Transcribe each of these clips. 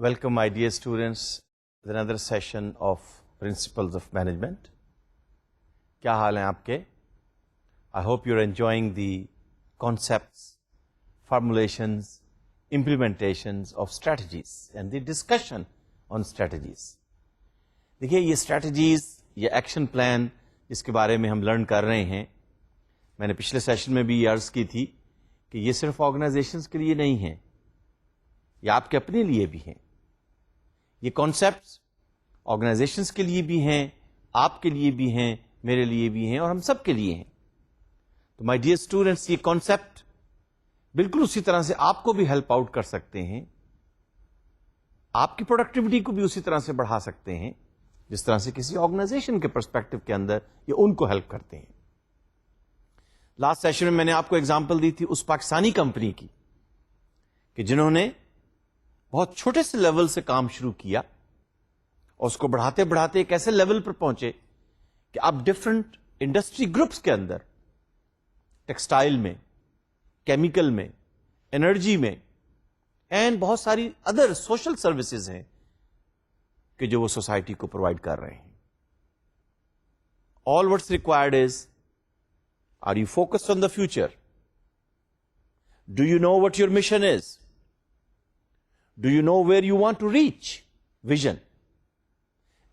Welcome, my dear students, with another session of Principles of Management. کیا حال ہیں آپ کے؟ I hope you're enjoying the concepts, formulations, implementations of strategies and the discussion on strategies. دیکھیے یہ strategies یہ action plan جس کے بارے میں ہم لرن کر رہے ہیں، میں نے پچھلے سیشن میں بھی یہ عرض کی تھی کہ یہ صرف آرگنائزیشنز کے لیے نہیں ہیں، یہ آپ کے اپنے لیے بھی ہیں. یہ کانسیپٹس آرگنائزیشنز کے لیے بھی ہیں، آپ کے لیے بھی ہیں، میرے لیے بھی ہیں، اور ہم سب کے لیے ہیں. تو مائی ڈیئر اسٹوڈینٹس، یہ کانسیپٹ بالکل اسی طرح سے آپ کو بھی ہیلپ آؤٹ کر سکتے ہیں، آپ کی پروڈکٹیوٹی کو بھی اسی طرح سے بڑھا سکتے ہیں جس طرح سے کسی آرگنائزیشن کے پرسپیکٹو کے اندر یہ ان کو ہیلپ کرتے ہیں. لاسٹ سیشن میں نے آپ کو ایگزامپل دی تھی اس پاکستانی کمپنی کی کہ جنہوں نے بہت چھوٹے سے لیول سے کام شروع کیا اور اس کو بڑھاتے بڑھاتے ایک ایسے لیول پر پہنچے کہ اب ڈفرنٹ انڈسٹری گروپس کے اندر، ٹیکسٹائل میں، کیمیکل میں، انرجی میں، اینڈ بہت ساری ادر سوشل سروسز ہیں کہ جو وہ سوسائٹی کو پرووائڈ کر رہے ہیں. All what's required is, are you focused on the future? Do you know what your mission is? Do you know where you want to reach? Vision.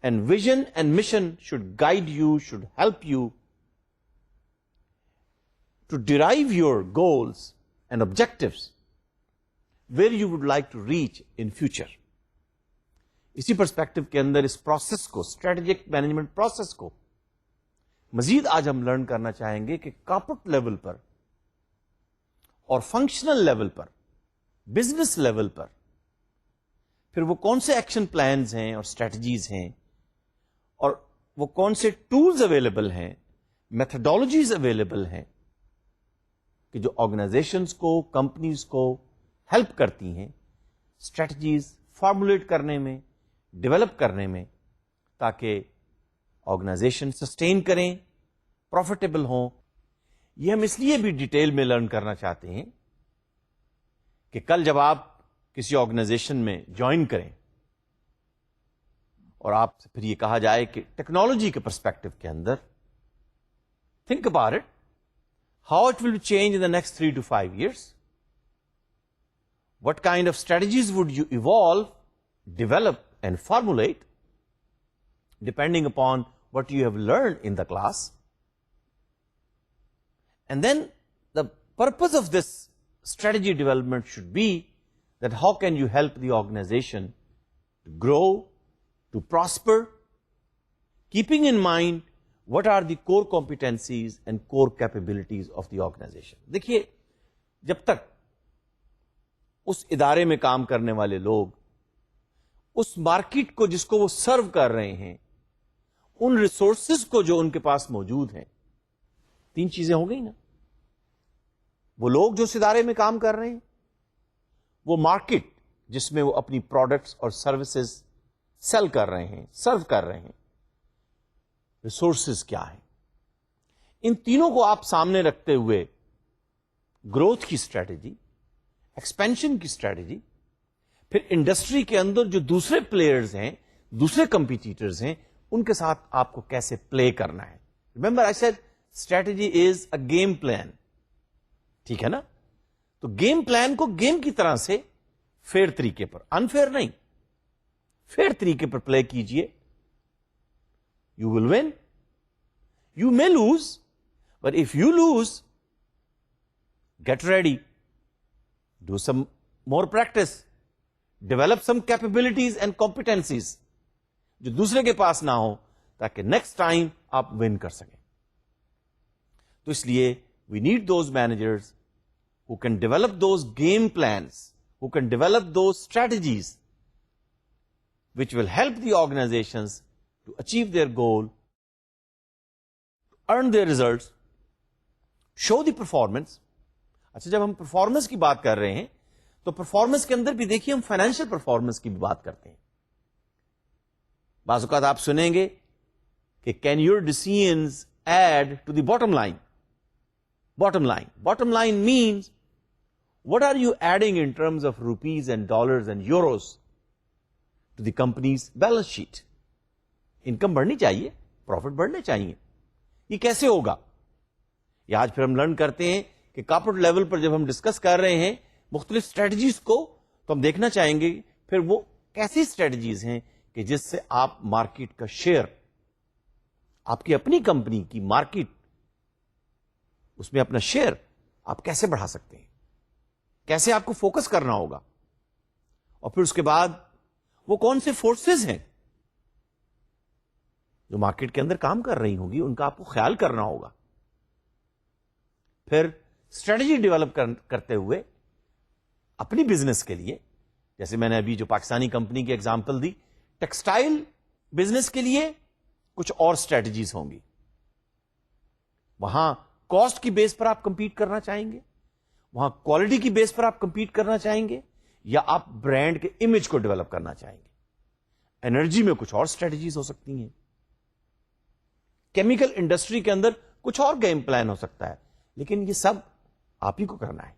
And vision and mission should guide you, should help you to derive your goals and objectives where you would like to reach in future. اسی perspective کے اندر اس process کو، strategic management process کو مزید آج ہم learn کرنا چاہیں گے کہ کارپوریٹ لیول پر اور فنکشنل لیول پر، بزنس لیول پر پھر وہ کون سے ایکشن پلانز ہیں اور اسٹریٹجیز ہیں، اور وہ کون سے ٹولز اویلیبل ہیں، میتھڈالوجیز اویلیبل ہیں کہ جو آرگنائزیشنز کو، کمپنیز کو ہیلپ کرتی ہیں اسٹریٹجیز فارمولیٹ کرنے میں، ڈیولپ کرنے میں، تاکہ آرگنائزیشن سسٹین کریں، پروفیٹیبل ہوں. یہ ہم اس لیے بھی ڈیٹیل میں لرن کرنا چاہتے ہیں کہ کل جب آپ کسی آرگنائزیشن میں جوائن کریں اور آپ سے پھر یہ کہا جائے کہ ٹیکنالوجی کے پرسپیکٹو کے اندر think about it, how it will change in the next 3 to 5 years. What kind of strategies would you evolve, develop and formulate depending upon what you have learned in the class? And then the purpose of this strategy development should be that how can you help the organization to grow, to prosper, keeping in mind what are the core competencies and core capabilities of the organization. دیکھیے جب تک اس ادارے میں کام کرنے والے لوگ اس market کو جس کو وہ سرو کر رہے ہیں، ان ریسورسز کو جو ان کے پاس موجود ہیں، 3 چیزیں ہو گئی نا. وہ لوگ جو اس ادارے میں کام کر رہے ہیں، وہ مارکیٹ جس میں وہ اپنی پروڈکٹس اور سروسز سیل کر رہے ہیں، سرو کر رہے ہیں، ریسورسز کیا ہیں، ان تینوں کو آپ سامنے رکھتے ہوئے گروتھ کی اسٹریٹجی، ایکسپینشن کی اسٹریٹجی، پھر انڈسٹری کے اندر جو دوسرے پلیئرز ہیں، دوسرے کمپیٹیٹرز ہیں، ان کے ساتھ آپ کو کیسے پلے کرنا ہے. Remember I said strategy is a game plan. ٹھیک ہے نا؟ تو گیم پلان کو گیم کی طرح سے فیئر طریقے پر، انفیئر نہیں، فیئر طریقے پر پلے کیجئے. You will win, you may lose, but if you lose get ready, do some more practice, develop some capabilities and competencies جو دوسرے کے پاس نہ ہو، تاکہ نیکسٹ ٹائم آپ ون کر سکیں. تو اس لیے we need those managers who can develop those game plans, who can develop those strategies which will help the organizations to achieve their goal, earn their results, show the performance. اچھا، جب ہم performance کی بات کر رہے ہیں تو performance کے اندر بھی دیکھیے ہم فائنینشیل پرفارمنس کی بھی بات کرتے ہیں. بعض اوقات آپ سنیں گے کہ can your decisions add to the bottom line? Bottom line. Bottom line means what are you adding in terms of rupees and dollars and euros to the companies balance sheet. Income بڑھنی چاہیے, profit بڑھنے چاہیے. یہ کیسے ہوگا؟ یہ آج پھر ہم لرن کرتے ہیں کہ کارپوریٹ لیول پر جب ہم ڈسکس کر رہے ہیں مختلف اسٹریٹجیز کو, تو ہم دیکھنا چاہیں گے پھر وہ کیسی اسٹریٹجیز ہیں کہ جس سے آپ مارکیٹ کا شیئر, آپ کی اپنی کمپنی کی مارکیٹ, اس میں اپنا شیئر آپ کیسے بڑھا سکتے ہیں, کیسے آپ کو فوکس کرنا ہوگا. اور پھر اس کے بعد وہ کون سے فورسز ہیں جو مارکیٹ کے اندر کام کر رہی ہوں گی, ان کا آپ کو خیال کرنا ہوگا. پھر اسٹریٹجی ڈیولپ کرتے ہوئے اپنی بزنس کے لیے, جیسے میں نے ابھی جو پاکستانی کمپنی کی ایگزامپل دی, ٹیکسٹائل بزنس کے لیے کچھ اور اسٹریٹجیز ہوں گی. وہاں کاسٹ کی بیس پر آپ کمپیٹ کرنا چاہیں گے, وہاں کوالٹی کی بیس پر آپ کمپیٹ کرنا چاہیں گے, یا آپ برانڈ کے امیج کو ڈیولپ کرنا چاہیں گے. انرجی میں کچھ اور اسٹریٹجیز ہو سکتی ہیں, کیمیکل انڈسٹری کے اندر کچھ اور گیم پلان ہو سکتا ہے. لیکن یہ سب آپ ہی کو کرنا ہے.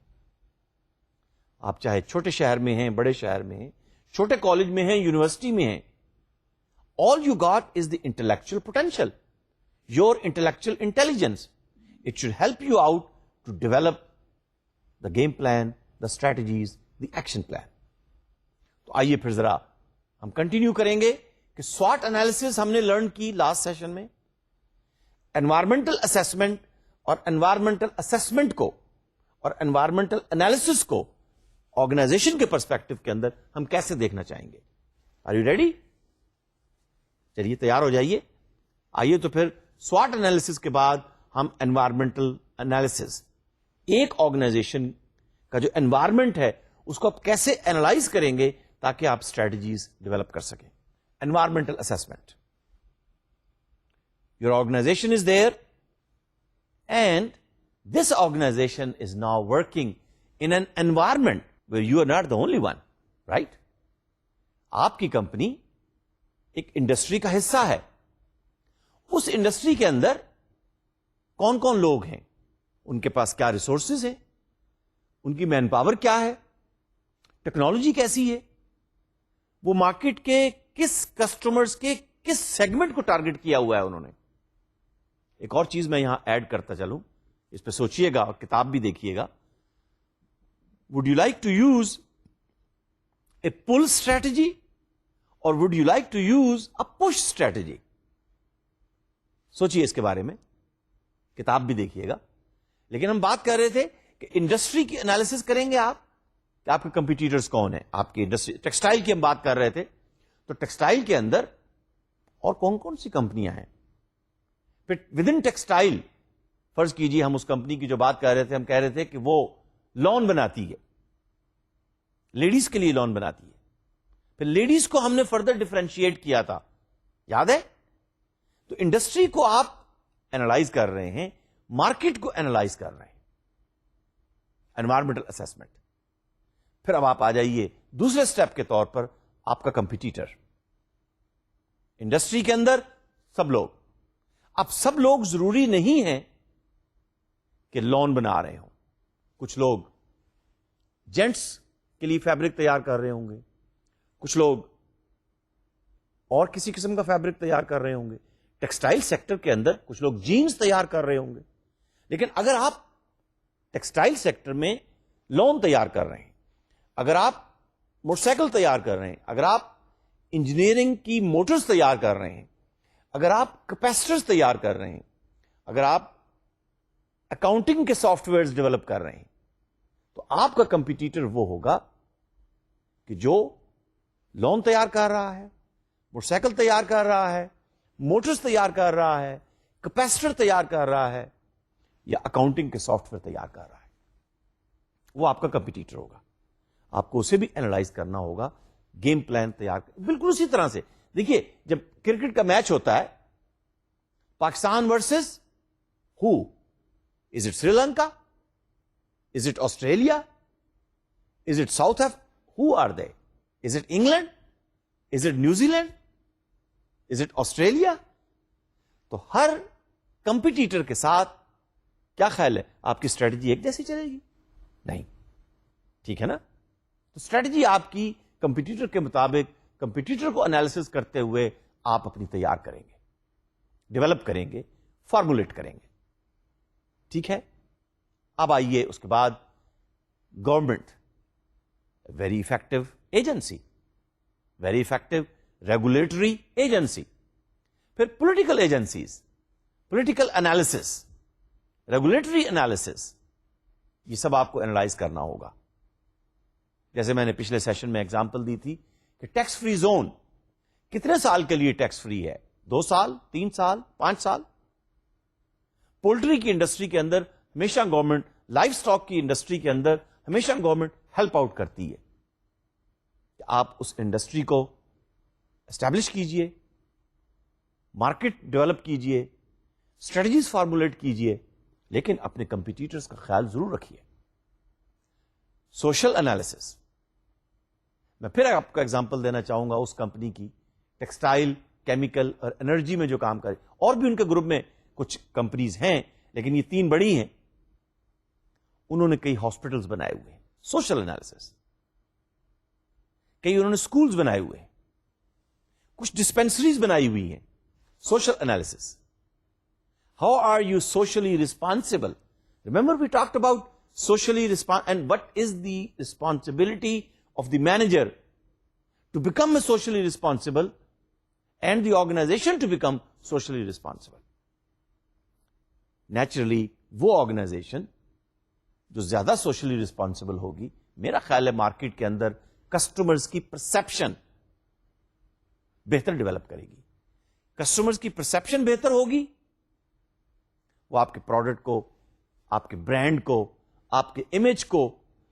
آپ چاہے چھوٹے شہر میں ہیں, بڑے شہر میں ہیں, چھوٹے کالج میں ہیں, یونیورسٹی میں ہیں, all you got is the intellectual potential, your intellectual intelligence. It should help you out to develop the game plan, the strategies, the action plan. تو آئیے پھر ذرا ہم کنٹینیو کریں گے کہ SWOT انالیسس ہم نے لرن کی لاسٹ سیشن میں. انوائرمنٹل اسسمنٹ اور انوائرمنٹل اسسمنٹ کو اور انوائرمنٹل انالیسس کو آرگنائزیشن کے پرسپیکٹو کے اندر ہم کیسے دیکھنا چاہیں گے. Are you ready? چلیے تیار ہو جائیے. آئیے تو پھر SWOT انالیسس کے بعد ہم انوائرمنٹل انالیسس, ایک آرگنائزیشن کا جو انوائرمنٹ ہے اس کو آپ کیسے اینالائز کریں گے تاکہ آپ اسٹریٹجیز ڈیولپ کر سکیں. Environmental assessment. Your organization is there and this organization is now working in an environment where you are not the only one, right? آپ کی کمپنی ایک انڈسٹری کا حصہ ہے. اس انڈسٹری کے اندر کون کون لوگ ہیں, ان کے پاس کیا ریسورسز ہیں, ان کی مین پاور کیا ہے, ٹیکنالوجی کیسی ہے, وہ مارکیٹ کے کس کسٹمرز کے کس سیگمنٹ کو ٹارگٹ کیا ہوا ہے انہوں نے. ایک اور چیز میں یہاں ایڈ کرتا چلوں, اس پہ سوچئے گا اور کتاب بھی دیکھیے گا. Would you like to use a pull strategy اور would you like to use a push strategy? سوچئے اس کے بارے میں, کتاب بھی دیکھیے گا. لیکن ہم بات کر رہے تھے کہ انڈسٹری کی انالیسس کریں گے آپ کہ آپ کے کمپیٹیٹرز کون ہیں. آپ کی انڈسٹری ٹیکسٹائل کی ہم بات کر رہے تھے, تو ٹیکسٹائل کے اندر اور کون کون سی کمپنیاں ہیں. پھر ود ان ٹیکسٹائل فرض کیجیے ہم اس کمپنی کی جو بات کر رہے تھے, ہم کہہ رہے تھے کہ وہ لون بناتی ہے, لیڈیز کے لیے لون بناتی ہے. پھر لیڈیز کو ہم نے فردر ڈیفرینشیٹ کیا تھا, یاد ہے؟ تو انڈسٹری کو آپ اینالائز کر رہے ہیں, مارکیٹ کو اینالائز کر رہے ہیں, انوائرمنٹل اسسمنٹ. پھر اب آپ آ جائیے دوسرے سٹیپ کے طور پر آپ کا کمپیٹیٹر. انڈسٹری کے اندر سب لوگ, اب سب لوگ ضروری نہیں ہیں کہ لون بنا رہے ہوں. کچھ لوگ جینٹس کے لیے فیبرک تیار کر رہے ہوں گے, کچھ لوگ اور کسی قسم کا فیبرک تیار کر رہے ہوں گے. ٹیکسٹائل سیکٹر کے اندر کچھ لوگ جینز تیار کر رہے ہوں گے. لیکن اگر آپ ٹیکسٹائل سیکٹر میں لون تیار کر رہے ہیں, اگر آپ موٹر سائیکل تیار کر رہے ہیں, اگر آپ انجینئرنگ کی موٹرز تیار کر رہے ہیں, اگر آپ کیپیسٹرز تیار کر رہے ہیں, اگر آپ اکاؤنٹنگ کے سافٹ ویئرز ڈیولپ کر رہے ہیں, تو آپ کا کمپیٹیٹر وہ ہوگا کہ جو لون تیار کر رہا ہے, موٹر سائیکل تیار کر رہا ہے, موٹرز تیار کر رہا ہے, کیپیسٹر تیار کر رہا ہے, یا اکاؤنٹنگ کے سافٹ ویئر تیار کر رہا ہے. وہ آپ کا کمپیٹیٹر ہوگا. آپ کو اسے بھی اینالائز کرنا ہوگا, گیم پلان تیار بالکل اسی طرح سے. دیکھیے جب کرکٹ کا میچ ہوتا ہے, Pakistan versus who, is it Sri Lanka, is it Australia, is it south who are they, is it England, is it New Zealand, is it Australia? تو ہر کمپیٹیٹر کے ساتھ کیا خیال ہے, آپ کی اسٹریٹجی ایک جیسی چلے گی؟ نہیں. ٹھیک ہے نا؟ تو اسٹریٹجی آپ کی کمپیٹیٹر کے مطابق کمپیٹیٹر کو انالیسس کرتے ہوئے آپ اپنی تیار کریں گے, ڈیولپ کریں گے, فارمولیٹ کریں گے. ٹھیک ہے. اب آئیے اس کے بعد government, very effective agency, very effective regulatory agency. پھر political agencies, political analysis, regulatory analysis, یہ سب آپ کو اینالائز کرنا ہوگا. جیسے میں نے پچھلے سیشن میں ایگزامپل دی تھی کہ ٹیکس فری زون کتنے سال کے لیے ٹیکس فری ہے؟ 2 سال, 3 سال, 5 سال. پولٹری کی انڈسٹری کے اندر ہمیشہ گورنمنٹ, لائف سٹاک کی انڈسٹری کے اندر ہمیشہ گورنمنٹ ہیلپ آؤٹ کرتی ہے کہ آپ اس انڈسٹری کو اسٹیبلش کیجئے, مارکیٹ ڈیولپ کیجئے, اسٹریٹجیز فارمولیٹ کیجئے, لیکن اپنے کمپیٹیٹرز کا خیال ضرور رکھیے. سوشل انالیسس, میں پھر آپ کو ایگزامپل دینا چاہوں گا اس کمپنی کی, ٹیکسٹائل, کیمیکل اور انرجی میں جو کام کرے. اور بھی ان کے گروپ میں کچھ کمپنیز ہیں, لیکن یہ 3 بڑی ہیں. انہوں نے کئی ہاسپٹلز بنائے ہوئے ہیں, سوشل انالیسس. کئی انہوں نے سکولز بنائے ہوئے ہیں, کچھ ڈسپینسریز بنائی ہوئی ہیں, social analysis. How are you socially responsible? Remember we talked about socially and what is the responsibility of the manager to become a socially responsible and the organization to become socially responsible. Naturally, وہ organization جو زیادہ socially responsible ہوگی, میرا خیال ہے market کے اندر customers کی perception بہتر ڈیولپ کرے گی. کسٹمرز کی پرسپشن بہتر ہوگی, وہ آپ کے پروڈکٹ کو, آپ کے برانڈ کو, آپ کے امیج کو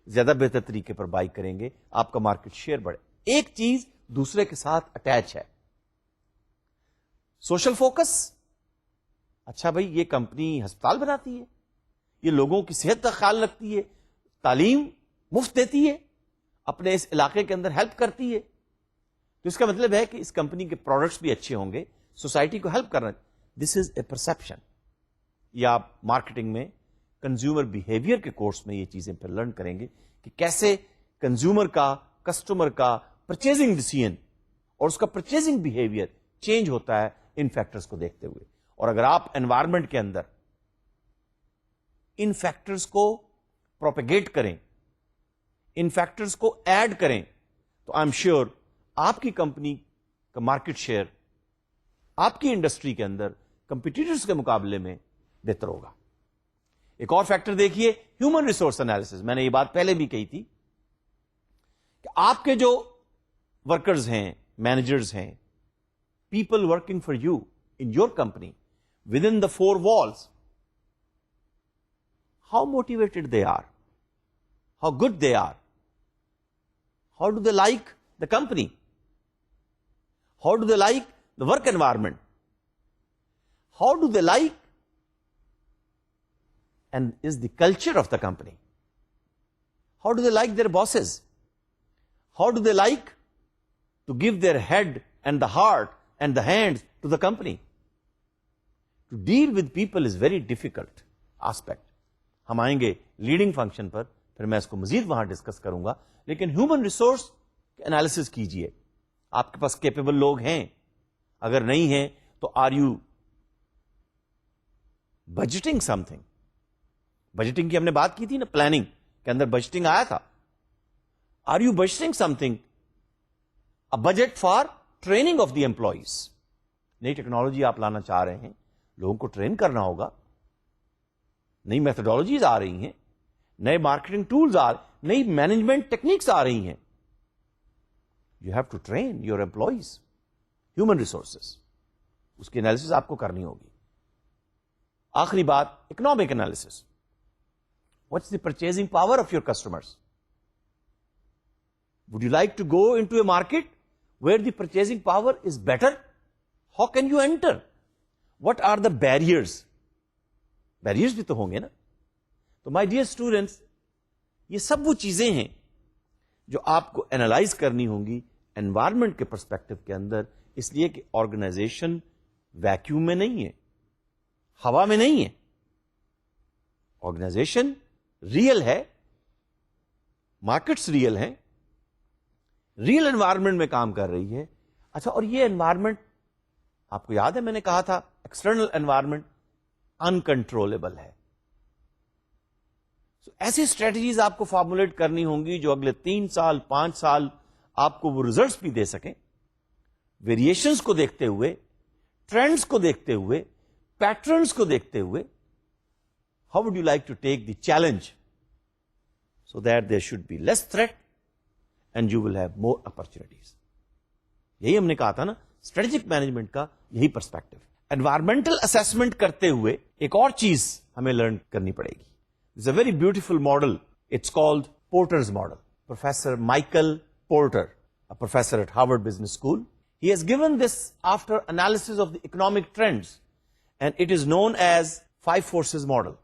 زیادہ بہتر طریقے پر بائی کریں گے, آپ کا مارکیٹ شیئر بڑھے. ایک چیز دوسرے کے ساتھ اٹیچ ہے. سوشل فوکس, اچھا بھائی یہ کمپنی ہسپتال بناتی ہے, یہ لوگوں کی صحت کا خیال رکھتی ہے, تعلیم مفت دیتی ہے, اپنے اس علاقے کے اندر ہیلپ کرتی ہے, تو اس کا مطلب ہے کہ اس کمپنی کے پروڈکٹس بھی اچھے ہوں گے, سوسائٹی کو ہیلپ کرنا. دس از اے پرسپشن. یا آپ مارکیٹنگ میں کنزیومر بیہیویئر کے کورس میں یہ چیزیں پھر لرن کریں گے کہ کیسے کنزیومر کا, کسٹمر کا پرچیزنگ ڈیسیژن اور اس کا پرچیزنگ بیہیویئر چینج ہوتا ہے ان فیکٹرز کو دیکھتے ہوئے. اور اگر آپ انوائرمنٹ کے اندر ان فیکٹرز کو پروپیگیٹ کریں, ان فیکٹرز کو ایڈ کریں, تو آئی ایم شیور آپ کی کمپنی کا مارکیٹ شیئر آپ کی انڈسٹری کے اندر کمپیٹیٹرز کے مقابلے میں بہتر ہوگا. ایک اور فیکٹر دیکھیے, ہیومن ریسورس انالیسس. میں نے یہ بات پہلے بھی کہی تھی کہ آپ کے جو ورکرز ہیں, مینیجرز ہیں, people working for you in your company within the 4 walls, how motivated they are, how good they are, how do they like the company, how do they like the work environment, how do they like and is the culture of the company. How do they like their bosses? How do they like to give their head and the heart and the hands to the company? To deal with people is very difficult aspect. ہم آئیں گے leading function پر, پھر میں اس کو مزید وہاں discuss کروں گا. لیکن ہیومن ریسورس انالیسس کیجئے. آپ کے پاس کیپیبل لوگ ہیں, اگر نہیں ہیں تو are you budgeting something. Budgeting کی ہم نے بات کی تھی نا, پلاننگ کے اندر بجٹنگ آیا تھا. Are you budgeting something, a budget for training of the employees. نئی ٹیکنالوجی آپ لانا چاہ رہے ہیں, لوگوں کو ٹرین کرنا ہوگا, نئی میتھڈالوجیز آ رہی ہیں, نئے مارکیٹنگ ٹولز نئی مینجمنٹ ٹیکنیکس آ رہی ہیں. You have to train your employees. Human resources, اس کی انالیسس آپ کو کرنی ہوگی. آخری بات, economic analysis. What's the purchasing power of your customers? Would you like to go into a market where the purchasing power is better? How can you enter? What are the barriers? Barriers بھی تو ہوں گے نا. تو my dear students, یہ سب وہ چیزیں ہیں جو آپ کو انالائز کرنی ہوں گی انوائرمنٹ کے پرسپیکٹو کے اندر, اس لیے کہ آرگنائزیشن ویکیوم میں نہیں ہے, ہوا میں نہیں ہے. آرگنائزیشن ریئل ہے, مارکیٹس ریئل ہیں, ریئل انوائرمنٹ میں کام کر رہی ہے. اچھا, اور یہ انوائرمنٹ آپ کو یاد ہے میں نے کہا تھا ایکسٹرنل انوائرمنٹ انکنٹرولبل ہے. ایسی اسٹریٹجیز آپ کو فارمولیٹ کرنی ہوں گی جو اگلے 3 سال 5 سال آپ کو وہ ریزلٹس بھی دے سکیں, ویریشنز کو دیکھتے ہوئے, ٹرینڈز کو دیکھتے ہوئے, پیٹرنز کو دیکھتے ہوئے. How would you like to take the challenge so that there should be less threat and you will have more opportunities. یہی ہم نے کہا تھا نا, اسٹریٹجک مینجمنٹ کا یہی پرسپیکٹو ہے. انوائرمنٹل اسسمنٹ کرتے ہوئے ایک اور چیز ہمیں لرن کرنی پڑے گی. It's a very beautiful model. It's called Porter's model. Professor Michael Porter, a professor at Harvard Business School, he has given this after analysis of the economic trends, and it is known as 5 forces model.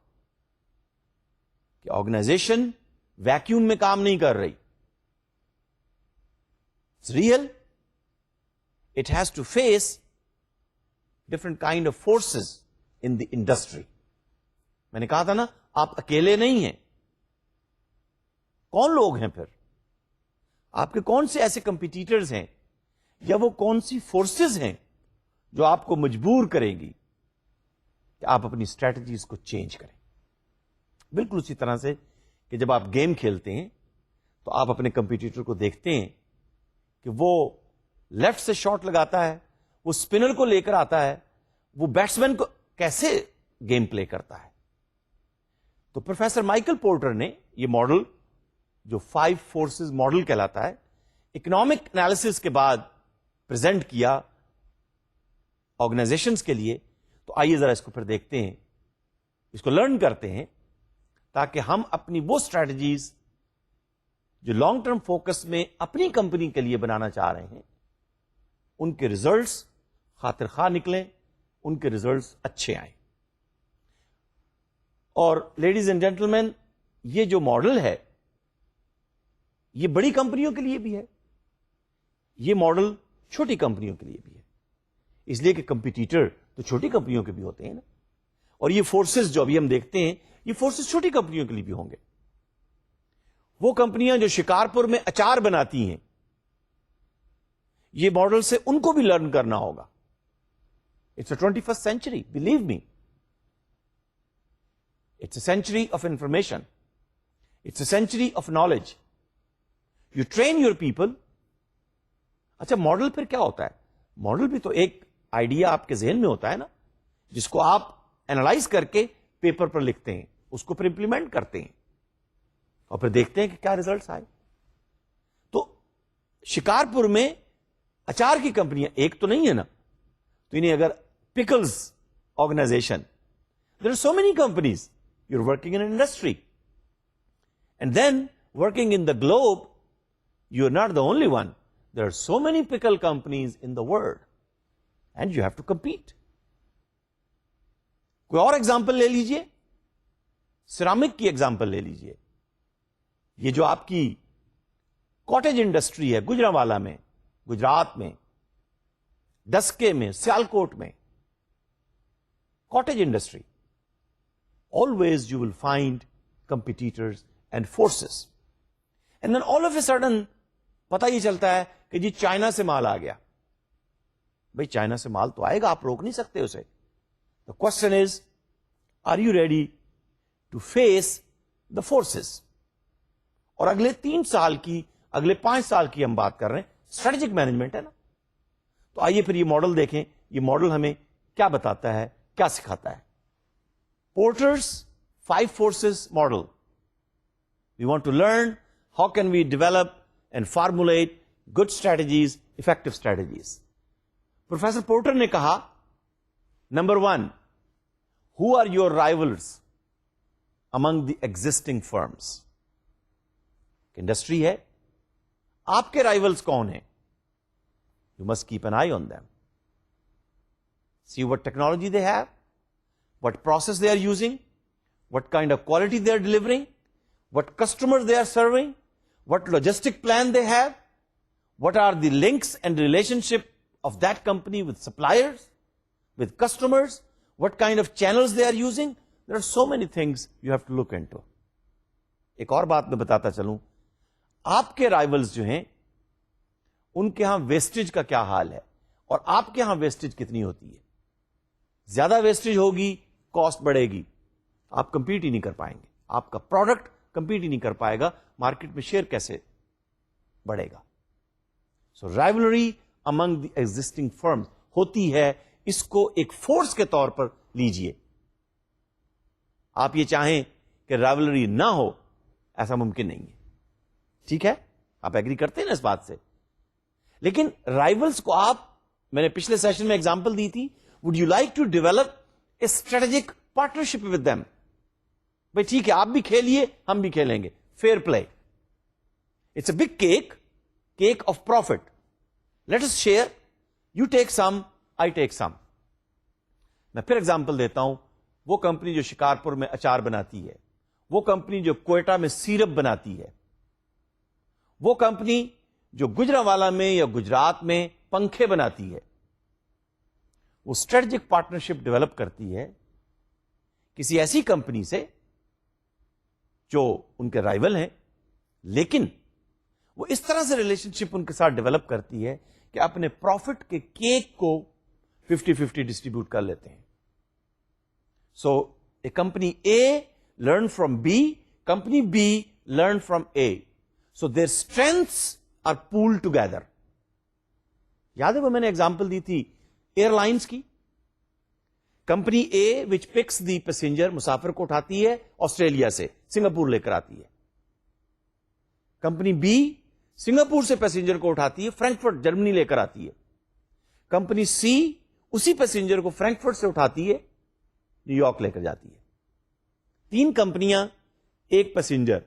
کہ organization vacuum میں کام نہیں کر رہی. It's real. It has to face different kind of forces in the industry. میں نے کہا تھا نا, آپ اکیلے نہیں ہیں. کون لوگ ہیں پھر؟ آپ کے کون سے ایسے کمپیٹیٹرز ہیں, یا وہ کون سی فورسز ہیں جو آپ کو مجبور کریں گی کہ آپ اپنی اسٹریٹجیز کو چینج کریں. بالکل اسی طرح سے کہ جب آپ گیم کھیلتے ہیں تو آپ اپنے کمپیٹیٹر کو دیکھتے ہیں کہ وہ لیفٹ سے شاٹ لگاتا ہے, وہ اسپنر کو لے کر آتا ہے, وہ بیٹسمین کو کیسے گیم پلے کرتا ہے. تو پروفیسر مائیکل پورٹر نے یہ ماڈل جو 5 فورسز ماڈل کہلاتا ہے, اکنامک انالیسس کے بعد پریزنٹ کیا آرگنائزیشنز کے لیے. تو آئیے ذرا اس کو پھر دیکھتے ہیں, اس کو لرن کرتے ہیں, تاکہ ہم اپنی وہ اسٹریٹجیز جو لانگ ٹرم فوکس میں اپنی کمپنی کے لیے بنانا چاہ رہے ہیں, ان کے ریزلٹس خاطر خواہ نکلیں, ان کے ریزلٹس اچھے آئیں. اور لیڈیز اینڈ جینٹلمین, یہ جو ماڈل ہے یہ بڑی کمپنیوں کے لیے بھی ہے, یہ ماڈل چھوٹی کمپنیوں کے لیے بھی ہے. اس لیے کہ کمپیٹیٹر تو چھوٹی کمپنیوں کے بھی ہوتے ہیں نا, اور یہ فورسز جو ابھی ہم دیکھتے ہیں یہ فورسز چھوٹی کمپنیوں کے لیے بھی ہوں گے. وہ کمپنیاں جو شکارپور میں اچار بناتی ہیں, یہ ماڈل سے ان کو بھی لرن کرنا ہوگا. It's a 21st century, believe me. It's a century of information. It's a century of knowledge. You train your people. اچھا, ماڈل پھر کیا ہوتا ہے؟ ماڈل بھی تو ایک آئیڈیا آپ کے ذہن میں ہوتا ہے نا, جس کو آپ اینالائز کر کے پیپر پر لکھتے ہیں, اس کو پھر امپلیمنٹ کرتے ہیں, اور پھر دیکھتے ہیں کہ کیا ریزلٹس آئے. تو شکارپور میں اچار کی کمپنیاں ایک تو نہیں ہے نا, تو انہیں اگر پکلز organization, there are so many companies. You're working in an industry. And then, working in the globe, you're not the only one. There are so many pickle companies in the world. And you have to compete. کوئی اور example لے لیجئے, ceramic کی example لے لیجئے. یہ جو آپ کی کاٹیج انڈسٹری ہے گجرانوالا میں, گجرات میں, ڈسکے میں, سیالکوٹ میں, cottage industry. Always you will find competitors and forces. And then all of a sudden, پتہ یہ چلتا ہے کہ جی چائنا سے مال آ گیا. بھائی چائنا سے مال تو آئے گا, آپ روک نہیں سکتے اسے. The question is, are you ready to face the forces? اور اگلے 3 سال کی, اگلے 5 سال کی ہم بات کر رہے ہیں, اسٹریٹجک مینجمنٹ ہے نا. تو آئیے پھر یہ ماڈل دیکھیں, یہ ماڈل ہمیں کیا بتاتا ہے, کیا سکھاتا ہے. Porter's 5 forces model. We want to learn how can we develop and formulate good strategies, effective strategies. Professor Porter نے کہا, number 1, who are your rivals among the existing firms? Industry ہے, آپ کے rivals کون ہیں? You must keep an eye on them. See what technology they have, what process they are using, what kind of quality they are delivering, what customers they are serving, what logistic plan they have, what are the links and relationship of that company with suppliers, with customers, what kind of channels they are using. There are so many things you have to look into. ایک اور بات میں بتاتا چلوں, آپ کے rivals جو ہیں ان کے ہاں ویسٹیج کا کیا حال ہے اور آپ کے ہاں ویسٹیج کتنی ہوتی ہے. زیادہ ویسٹیج ہوگی, کاسٹ بڑھے گی, آپ کمپیٹ ہی نہیں کر پائیں گے, آپ کا پروڈکٹ کمپیٹ ہی نہیں کر پائے گا, مارکیٹ میں شیئر کیسے بڑھے گا. So rivalry among the existing firms ہوتی ہے, اس کو ایک فورس کے طور پر لیجئے. آپ یہ چاہیں کہ رائولری نہ ہو, ایسا ممکن نہیں ہے. ٹھیک ہے, آپ ایگری کرتے ہیں نا اس بات سے. لیکن رائولس کو آپ, میں نے پچھلے سیشن میں ایگزامپل دی تھی, would you like to develop a strategic partnership with them. بھائی ٹھیک ہے, آپ بھی کھیلیے, ہم بھی کھیلیں گے, fair play. It's a big cake of profit. Let us share, you take some, I take some. میں پھر ایگزامپل دیتا ہوں. وہ کمپنی جو شکارپور میں اچار بناتی ہے, وہ کمپنی جو کوئٹہ میں سیرپ بناتی ہے, وہ کمپنی جو گجرانوالہ میں یا گجرات میں پنکھے بناتی ہے, وہ اسٹریٹجک پارٹنرشپ ڈیولپ کرتی ہے کسی ایسی کمپنی سے جو ان کے رائیول ہیں, لیکن وہ اس طرح سے ریلیشن شپ ان کے ساتھ ڈیولپ کرتی ہے کہ اپنے پروفٹ کے کیک کو 50-50 ڈسٹریبیوٹ کر لیتے ہیں. So A company A learn from B, company B learn from A. So their strengths are pool together. یاد ہے وہ میں نے ایگزامپل دی تھی ایئر لائنس کی. Company A which picks the passenger, مسافر کو اٹھاتی ہے آسٹریلیا سے, سنگاپور لے کر آتی ہے. کمپنی بی سنگاپور سے پیسنجر کو اٹھاتی ہے, فرینکفرٹ جرمنی لے کر آتی ہے. کمپنی سی اسی پیسنجر کو فرینکفرٹ سے اٹھاتی ہے, نیو یارک لے کر جاتی ہے. 3 کمپنیاں, ایک پیسنجر,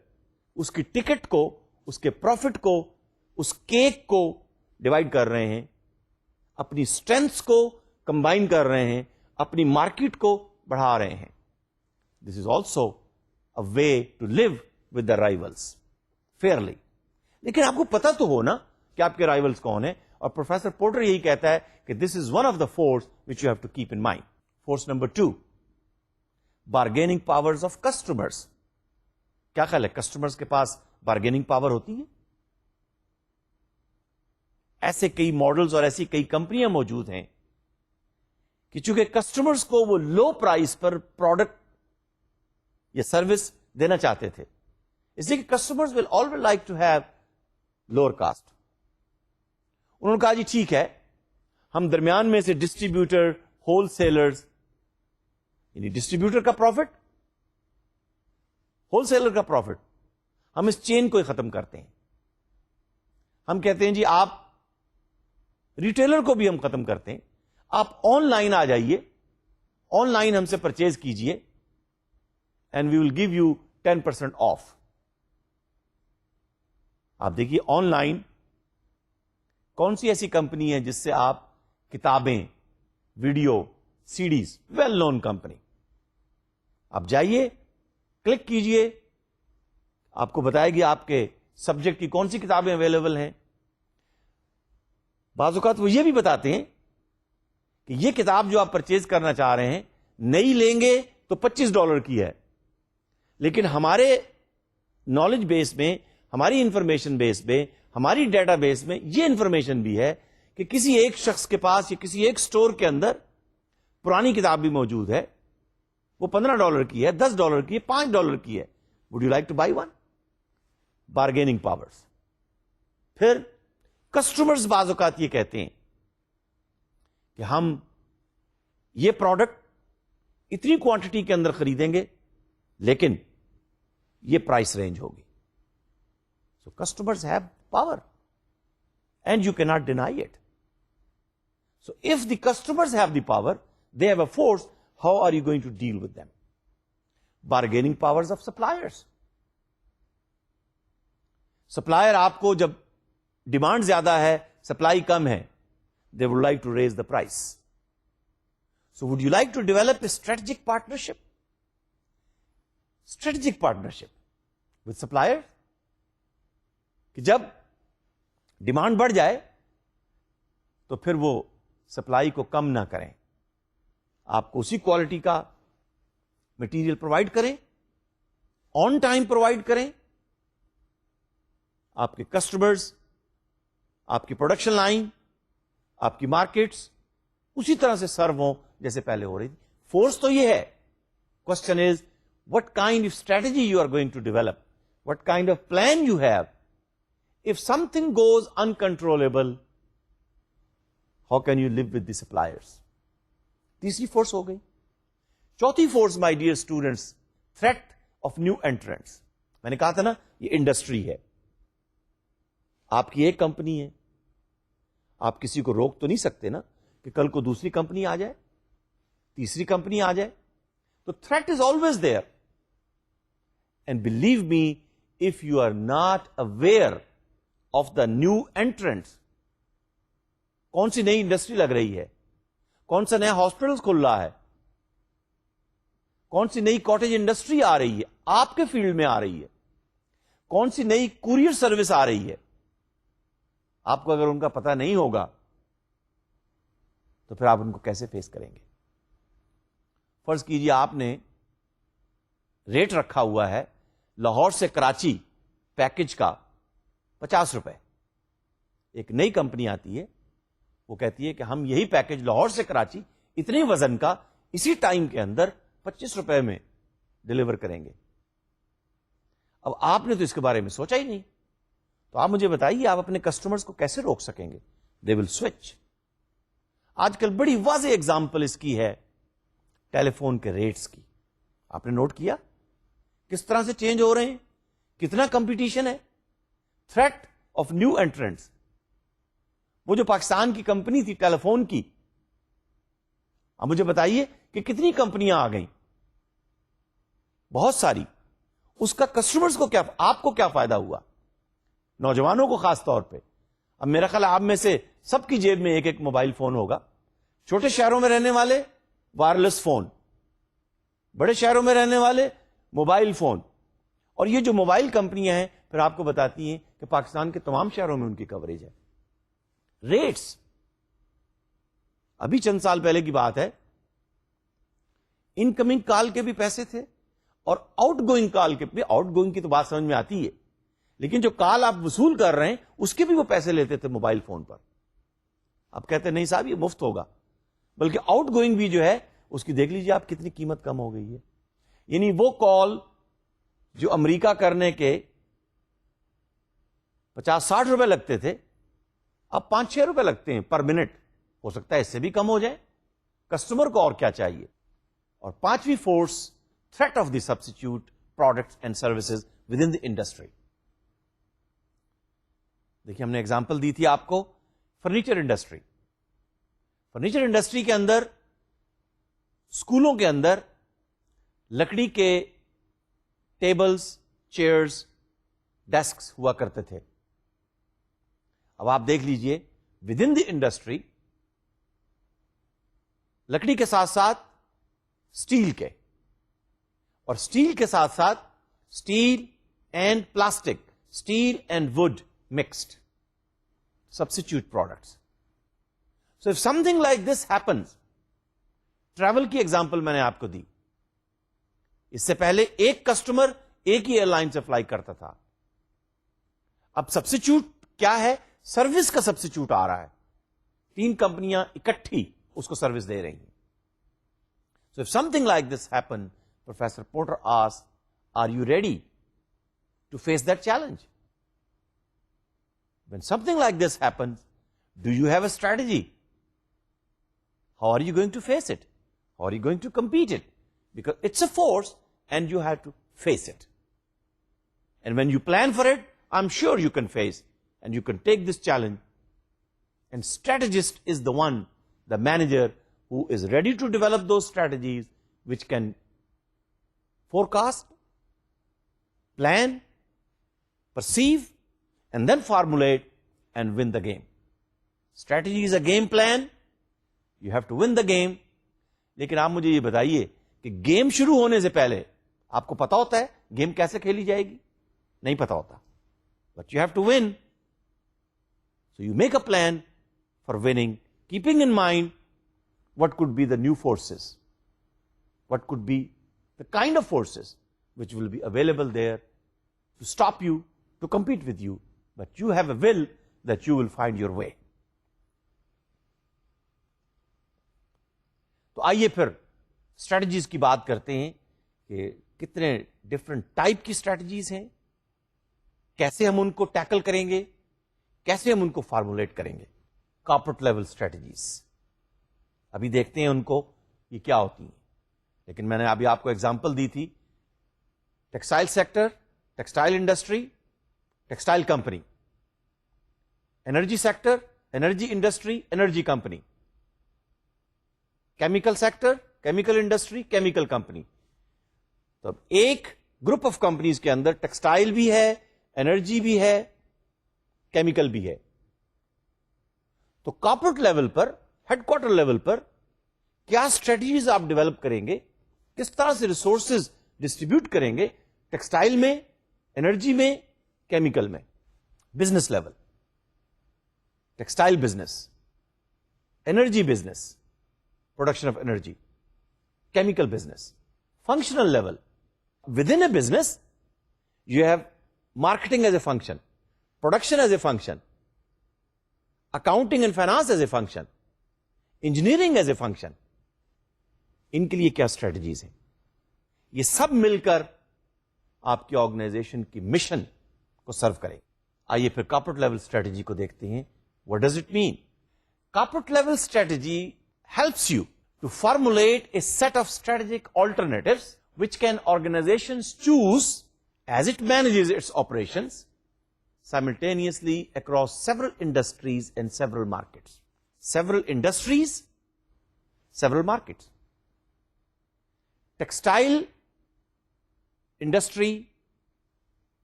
اس کی ٹکٹ کو, اس کے پروفٹ کو, اس کیک کو ڈیوائڈ کر رہے ہیں, اپنی اسٹرینتھس کو کمبائن کر رہے ہیں, اپنی مارکیٹ کو بڑھا رہے ہیں. This is also a way to live with the rivals fairly. لیکن آپ کو پتا تو ہو نا کہ آپ کے رائیولس کون ہیں, اور پروفیسر پورٹر یہی کہتا ہے کہ this is one of the force which you have to keep in mind. Force number 2, bargaining powers of customers. کیا خیال ہے, کسٹمرس کے پاس بارگیننگ پاور ہوتی ہے؟ ایسے کئی ماڈلز اور ایسی کئی کمپنیاں موجود ہیں کہ چونکہ کسٹمرز کو وہ لو پرائس پر پروڈکٹ یا سروس دینا چاہتے تھے, اس لیے کہ customers will always like to have lower cost. انہوں نے کہا جی ٹھیک ہے, ہم درمیان میں سے ڈسٹریبیوٹر, ہول سیلرز, یعنی ڈسٹریبیوٹر کا پروفٹ, ہول سیلر کا پروفٹ, ہم اس چین کو ہی ختم کرتے ہیں. ہم کہتے ہیں جی آپ ریٹیلر کو بھی ہم ختم کرتے ہیں, آپ آن لائن آ جائیے, آن لائن ہم سے پرچیز کیجئے, and we will give you 10% off. آپ دیکھیے آن لائن کون سی ایسی کمپنی ہے جس سے آپ کتابیں, video, CDs, well known company, آپ جائیے, کلک کیجئے, آپ کو بتائے گی آپ کے سبجیکٹ کی کون سی کتابیں اویلیبل ہیں. بعض اوقات وہ یہ بھی بتاتے ہیں کہ یہ کتاب جو آپ پرچیز کرنا چاہ رہے ہیں, نئی لیں گے تو $25 کی ہے, لیکن ہمارے نالج بیس میں, ہماری انفارمیشن بیس میں, ہماری ڈیٹا بیس میں یہ انفارمیشن بھی ہے کہ کسی ایک شخص کے پاس یا کسی ایک سٹور کے اندر پرانی کتاب بھی موجود ہے, وہ $15 کی ہے, $10 کی ہے, $5 کی ہے. Would you like to buy one? Bargaining powers. پھر کسٹمرز بعض اوقات یہ کہتے ہیں کہ ہم یہ پروڈکٹ اتنی کوانٹٹی کے اندر خریدیں گے, لیکن یہ پرائس رینج ہوگی. So customers have power and you can not deny it. So if the customers have the power, they have a force, how are you going to deal with them? Bargaining powers of suppliers. Supplier آپ کو جب demand زیادہ ہے, supply کم ہے, they would like to raise the price. So would you like to develop a strategic partnership? Strategic partnership with suppliers? کہ جب demand بڑھ جائے تو پھر وہ سپلائی کو کم نہ کریں, آپ کو اسی کوالٹی کا مٹیریل پرووائڈ کریں, آن ٹائم پرووائڈ کریں, آپ کے کسٹمرز آپ کی پروڈکشن لائن, آپ کی مارکیٹس اسی طرح سے سرو ہوں جیسے پہلے ہو رہی تھی. فورس تو یہ ہے. Question is what kind of strategy you are going to develop, what kind of plan you have. If something goes uncontrollable, how can you live with the suppliers? تیسری فورس ہو گئی. چوتھی force, my dear students, threat of new entrants. میں نے کہا تھا نا یہ industry ہے, آپ کی ایک کمپنی ہے, آپ کسی کو روک تو نہیں سکتے نا کہ کل کو دوسری کمپنی آ جائے, تیسری کمپنی آ جائے. تو threat is always there. And believe me, if you are not aware of the new entrants, کون سی نئی انڈسٹری لگ رہی ہے, کون سا نیا ہاسپٹل کھل رہا ہے, کون سی نئی کاٹیج انڈسٹری آ رہی ہے, آپ کے فیلڈ میں آ رہی ہے, کون سی نئی کوریئر سروس آ رہی ہے, آپ کو اگر ان کا پتہ نہیں ہوگا تو پھر آپ ان کو کیسے فیس کریں گے؟ فرض کیجیے آپ نے ریٹ رکھا ہوا ہے لاہور سے کراچی پیکج کا 50 روپے. ایک نئی کمپنی آتی ہے, وہ کہتی ہے کہ ہم یہی پیکج لاہور سے کراچی اتنے وزن کا اسی ٹائم کے اندر 25 روپے میں ڈلیور کریں گے. اب آپ نے تو اس کے بارے میں سوچا ہی نہیں, تو آپ مجھے بتائیے آپ اپنے کسٹمرز کو کیسے روک سکیں گے؟ دے ول سوئچ. آج کل بڑی واضح ایگزامپل اس کی ہے ٹیلی فون کے ریٹس کی. آپ نے نوٹ کیا کس طرح سے چینج ہو رہے ہیں, کتنا کمپٹیشن ہے. Threat of new entrants. وہ جو پاکستان کی کمپنی تھی ٹیلی فون کی, اب مجھے بتائیے کہ کتنی کمپنیاں آ گئیں, بہت ساری. اس کا کسٹمرز کو کیا, آپ کو کیا فائدہ ہوا, نوجوانوں کو خاص طور پہ. اب میرا خیال آپ میں سے سب کی جیب میں ایک ایک موبائل فون ہوگا. چھوٹے شہروں میں رہنے والے وائرلیس فون, بڑے شہروں میں رہنے والے موبائل فون. اور یہ جو موبائل کمپنیاں ہیں پھر آپ کو بتاتی ہیں کہ پاکستان کے تمام شہروں میں ان کی کوریج ہے. ریٹس, ابھی چند سال پہلے کی بات ہے, انکمنگ کال کے بھی پیسے تھے اور آؤٹ گوئنگ کال کے بھی. آؤٹ گوئنگ کی تو بات سمجھ میں آتی ہے, لیکن جو کال آپ وصول کر رہے ہیں اس کے بھی وہ پیسے لیتے تھے موبائل فون پر. آپ کہتے ہیں نہیں صاحب یہ مفت ہوگا, بلکہ آؤٹ گوئنگ بھی جو ہے اس کی دیکھ لیجیے آپ کتنی قیمت کم ہو گئی ہے. یعنی وہ کال جو امریکہ کرنے کے 50-60 روپے لگتے تھے اب 5-6 روپے لگتے ہیں پر منٹ. ہو سکتا ہے اس سے بھی کم ہو جائے. کسٹمر کو اور کیا چاہیے. اور پانچویں force, threat of the substitute products and services with in the industry. دیکھیے ہم نے اگزامپل دی تھی آپ کو فرنیچر انڈسٹری. فرنیچر انڈسٹری کے اندر اسکولوں کے اندر لکڑی کے ٹیبلز, چیئرز, ڈیسکس ہوا کرتے تھے. اب آپ دیکھ لیجئے ود ان دی انڈسٹری لکڑی کے ساتھ ساتھ اسٹیل کے, اور اسٹیل کے ساتھ ساتھ steel and plastic, steel and wood mixed substitute products. So if something like this happens, travel کی ایگزامپل میں نے آپ کو دی. اس سے پہلے ایک کسٹمر ایک ہی ایئر لائن سے فلائی کرتا تھا. اب سبسٹیٹیوٹ کیا ہے, سروس کا سبسٹیٹیوٹ آ رہا ہے. 3 کمپنیاں اکٹھی اس کو سروس دے رہی ہیں. So if something like this happen, professor Porter asked, are you ready to face that challenge? When something like this happens, do you have a strategy? How are you going to face it? How are you going to compete it? Because it's a force and you have to face it. And when you plan for it, I'm sure you can face and you can take this challenge. And strategist is the one, the manager, who is ready to develop those strategies which can forecast, plan, perceive, and then formulate and win the game. Strategy is a game plan. You have to win the game. لیکن آپ مجھے یہ بتائیے کہ game شروع ہونے سے پہلے آپ کو پتا ہوتا ہے گیم کیسے کھیلی جائے گی؟ نہیں پتا ہوتا. But you have to win. So you make a plan for winning, keeping in mind what could be the new forces, what could be the kind of forces which will be available there to stop you, to compete with you. But you have a will, that you will find your way. تو آئیے پھر strategies کی بات کرتے ہیں کہ کتنے different type کی اسٹریٹجیز ہیں, کیسے ہم ان کو ٹیکل کریں گے, کیسے ہم ان کو فارمولیٹ کریں گے. کارپوریٹ لیول اسٹریٹجیز ابھی دیکھتے ہیں ان کو یہ کیا ہوتی ہیں, لیکن میں نے ابھی آپ کو ایگزامپل دی تھی textile sector, textile industry, textile company, energy sector, energy industry, energy company, chemical sector, chemical industry, chemical company. تو اب ایک گروپ آف کمپنیز کے اندر ٹیکسٹائل بھی ہے, انرجی بھی ہے, کیمیکل بھی ہے. تو کارپوریٹ لیول پر, ہیڈ کوارٹر لیول پر کیا اسٹریٹجیز آپ ڈیولپ کریں گے, کس طرح سے ریسورسز ڈسٹریبیوٹ کریں گے ٹیکسٹائل میں, انرجی میں, کیمیکل میں. Business level, textile business, energy business, production of energy, chemical business. Functional level, within a business you have marketing as a function, production as a function, accounting and finance as a function, engineering as a function. ان کے لیے کیا strategies ہیں, یہ سب مل کر آپ کی organization کی مشن کو سرو کریں. آئیے پھر کارپوریٹ لیول اسٹریٹجی کو دیکھتے ہیں. What does it mean? Corporate level strategy helps you to formulate a set of strategic alternatives which can organizations choose as it manages its operations simultaneously across several industries and several markets. Several industries, several markets. Textile industry,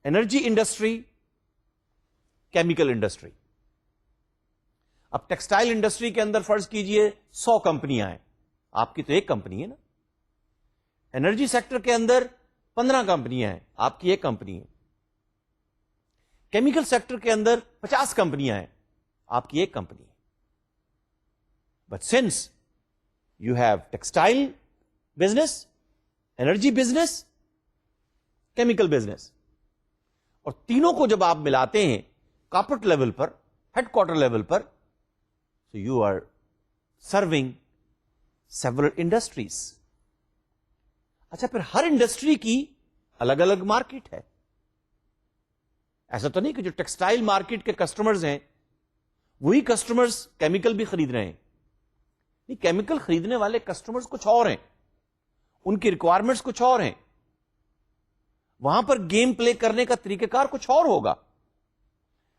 energy industry, chemical industry. اب textile industry کے اندر فرض کیجئے 100 کمپنیاں ہیں, آپ کی تو ایک کمپنی ہے نا. انرجی سیکٹر کے اندر 15 کمپنیاں ہیں, آپ کی ایک کمپنی ہے. کیمیکل سیکٹر کے اندر 50 کمپنیاں ہیں, آپ کی ایک کمپنی ہے. But since you have textile business, energy business, chemical business, اور تینوں کو جب آپ ملاتے ہیں کارپوریٹ لیول پر, ہیڈ کوارٹر لیول پر, so you are serving several industries. اچھا, پھر ہر انڈسٹری کی الگ الگ مارکیٹ ہے. ایسا تو نہیں کہ جو ٹیکسٹائل مارکیٹ کے کسٹمرز ہیں وہی کسٹمرز کیمیکل بھی خرید رہے ہیں. نہیں, کیمیکل خریدنے والے کسٹمرز کچھ اور ہیں, ان کی ریکوائرمنٹس کچھ اور ہیں, وہاں پر گیم پلے کرنے کا طریقہ کار کچھ اور ہوگا.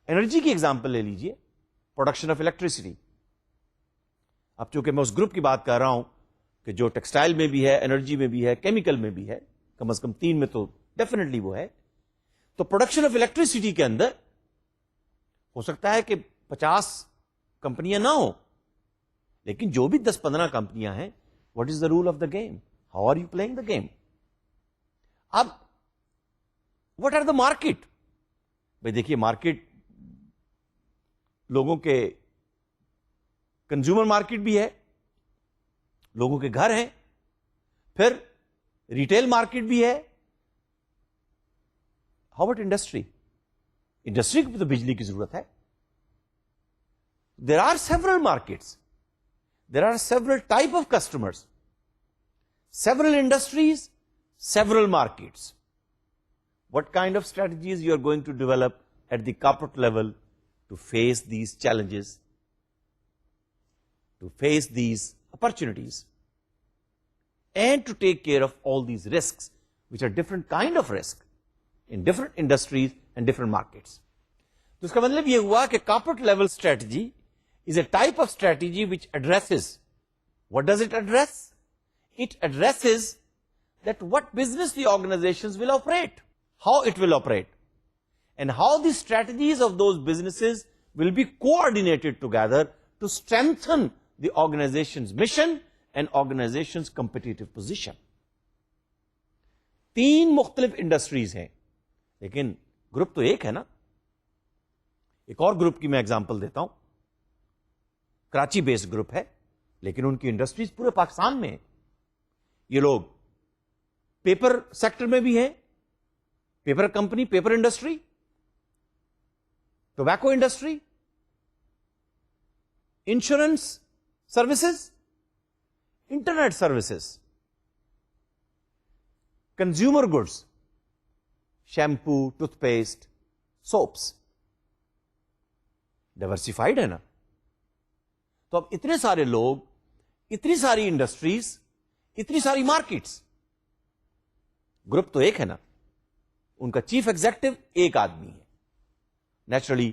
انرجی کی ایگزامپل لے لیجئے, پروڈکشن آف الیکٹریسٹی. اب چونکہ میں اس گروپ کی بات کر رہا ہوں کہ جو ٹیکسٹائل میں بھی ہے, انرجی میں بھی ہے, کیمیکل میں بھی ہے, کم از کم 3 میں تو ڈیفینیٹلی وہ ہے. تو پروڈکشن آف الیکٹریسٹی کے اندر ہو سکتا ہے کہ 50 کمپنیاں نہ ہوں, لیکن جو بھی 10-15 کمپنیاں ہیں, what is the role of the game, how are you playing the game. اب واٹ آر دا مارکیٹ, بھائی دیکھیے مارکیٹ لوگوں کے کنزیومر مارکیٹ بھی ہے, لوگوں کے گھر ہیں, پھر ریٹیل مارکیٹ بھی ہے. ہاؤ اباؤٹ انڈسٹری, انڈسٹری کو بھی تو بجلی کی ضرورت ہے. There are several markets, there are several type of customers, several industries, several markets. What kind of strategies you are going to develop at the corporate level to face these challenges, to face these opportunities, and to take care of all these risks, which are different kind of risk in different industries and different markets. تو اس کا مطلب یہ ہوا کہ corporate level strategy is a type of strategy which addresses, what does it address? It addresses that what business the organizations will operate, how it will operate, and how the strategies of those businesses will be coordinated together to strengthen the organization's mission and organization's competitive position. 3 مختلف industries ہیں, لیکن group تو ایک ہے نا. ایک اور group کی میں ایگزامپل دیتا ہوں, کراچی بیسڈ گروپ ہے, لیکن ان کی انڈسٹریز پورے پاکستان میں ہیں. یہ لوگ پیپر سیکٹر میں بھی ہیں, paper company, paper industry, tobacco industry, insurance services, internet services, consumer goods, shampoo, toothpaste, soaps. Diversified ہے نا. تو اب اتنے سارے لوگ, اتنی ساری انڈسٹریز, اتنی ساری مارکیٹس, گروپ تو ایک ہے نا, ان کا چیف ایگزیکٹو ایک آدمی ہے. نیچرلی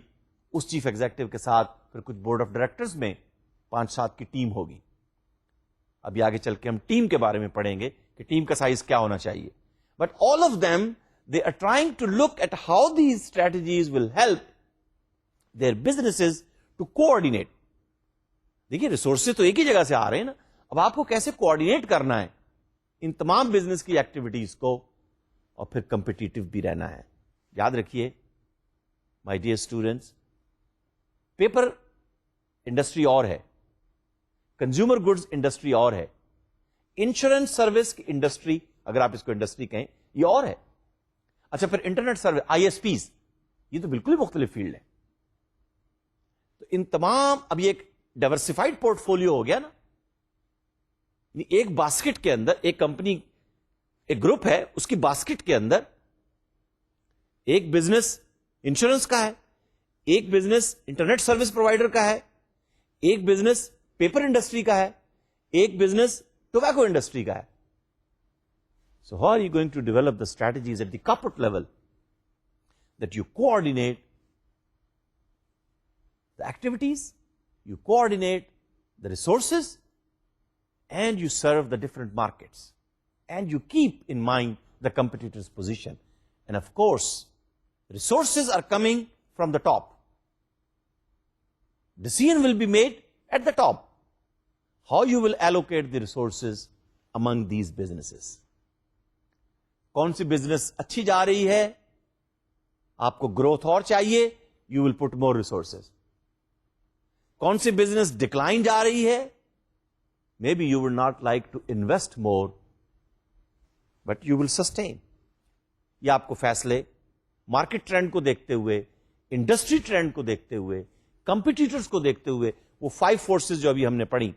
اس چیف ایگزیکٹو کے ساتھ پھر کچھ بورڈ آف ڈائریکٹرز میں 5-7 کی ٹیم ہوگی. ابھی آگے چل کے ہم ٹیم کے بارے میں پڑھیں گے کہ ٹیم کا سائز کیا ہونا چاہیے. But all of them they are trying to look at how these strategies will help their businesses to coordinate. دیکھیے ریسورسز تو ایک ہی جگہ سے آ رہے ہیں نا, اب آپ کو کیسے کوآرڈینیٹ کرنا ہے ان تمام بزنس کی ایکٹیویٹیز کو, اور پھر کمپٹیٹو بھی رہنا ہے. یاد رکھیے مائی ڈیئر اسٹوڈینٹس, پیپر انڈسٹری اور ہے, کنزیومر گڈز انڈسٹری اور ہے, انشورنس سروس کی انڈسٹری, اگر آپ اس کو انڈسٹری کہیں, یہ اور ہے. اچھا پھر internet service, I S Ps, یہ تو بالکل ہی مختلف فیلڈ ہے. تو ان تمام, اب یہ ایک ڈائورسفائڈ پورٹ فولو ہو گیا نا. ایک باسکٹ کے اندر ایک کمپنی, ایک گروپ ہے, اس کی باسکٹ کے اندر ایک بزنس انشورنس کا ہے, ایک بزنس انٹرنیٹ سروس پرووائڈر کا ہے, ایک بزنس پیپر انڈسٹری کا ہے, ایک بزنس ٹوبیکو انڈسٹری کا ہے. So how are you going to develop the strategies at the corporate level that you coordinate the activities, you coordinate the resources, and you serve the different markets, and you keep in mind the competitor's position. And of course, resources are coming from the top. Decision will be made at the top. How you will allocate the resources among these businesses. کون سی business اچھی جا رہی ہے, آپ کو growth اور چاہیے, you will put more resources. کون سی بزنس ڈکلائن جا رہی ہے, maybe you would not like to invest more but you will sustain. یہ آپ کو فیصلے مارکیٹ ٹرینڈ کو دیکھتے ہوئے, انڈسٹری ٹرینڈ کو دیکھتے ہوئے, کمپیٹیٹرز کو دیکھتے ہوئے, وہ 5 فورسز جو ابھی ہم نے پڑھی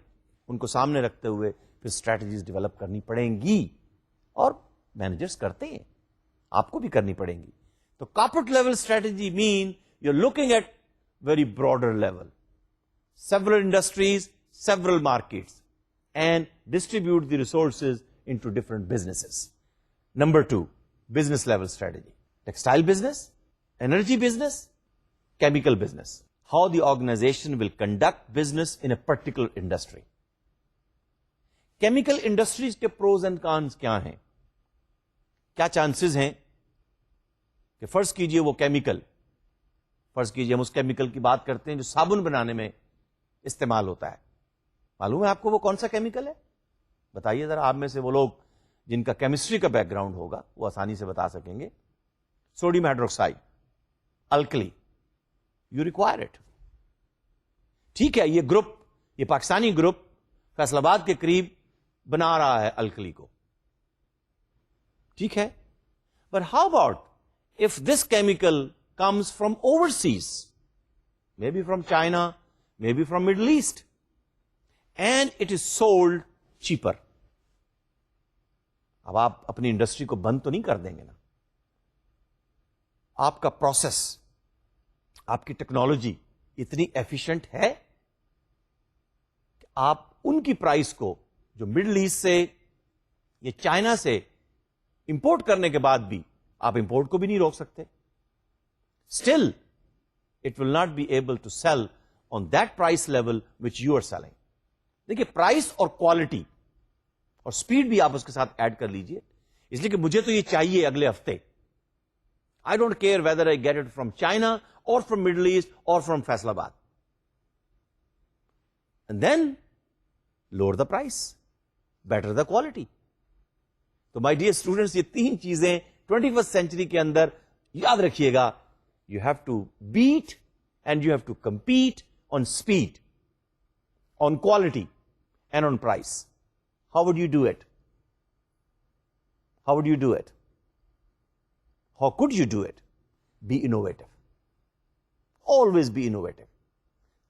ان کو سامنے رکھتے ہوئے پھر اسٹریٹجیز ڈیولپ کرنی پڑیں گی, اور مینیجرز کرتے ہیں, آپ کو بھی کرنی پڑیں گی. تو corporate level strategy mean you are looking at very broader level, several industries, several markets, and distribute the resources into different businesses. Number 2, business level strategy. Textile business, energy business, chemical business. How the organization will conduct business in a particular industry. Chemical industries کے pros and cons کیا ہیں, کیا chances ہیں کہ فرض کیجئے وہ chemical, فرض کیجئے ہم اس کیمیکل کی بات کرتے ہیں جو صابن بنانے میں استعمال ہوتا ہے. معلوم ہے آپ کو وہ کون سا کیمیکل ہے؟ بتائیے ذرا, آپ میں سے وہ لوگ جن کا کیمسٹری کا بیک گراؤنڈ ہوگا وہ آسانی سے بتا سکیں گے. Sodium hydroxide, الکلی, you require it. ٹھیک ہے, یہ گروپ, یہ پاکستانی گروپ فیصل آباد کے قریب بنا رہا ہے الکلی کو, ٹھیک ہے. But how about if this chemical comes from overseas, maybe from China, maybe from Middle East, and it is sold cheaper. اب آپ اپنی انڈسٹری کو بند تو نہیں کر دیں گے نا. آپ کا پروسیس, آپ کی ٹیکنالوجی اتنی ایفیشنٹ ہے کہ آپ ان کی پرائس کو جو مڈل ایسٹ سے یا چائنا سے امپورٹ کرنے کے بعد بھی آپ امپورٹ کو بھی نہیں روک سکتے. Still, it will not be able to sell on that price level which you are selling. دیکھیے پرائس اور کوالٹی اور سپیڈ بھی آپ اس کے ساتھ ایڈ کر لیجئے, اس لیے کہ مجھے تو یہ چاہیے اگلے ہفتے. I don't care whether I get it from China or from Middle East or from Faisalabad. And then lower the price, better the quality. تو my dear students, یہ 3 چیزیں 21st century کے اندر یاد رکھیے گا. You have to beat and you have to compete on speed, on quality, and on price. How would you do it? How would you do it? How could you do it? Be innovative. Always be innovative.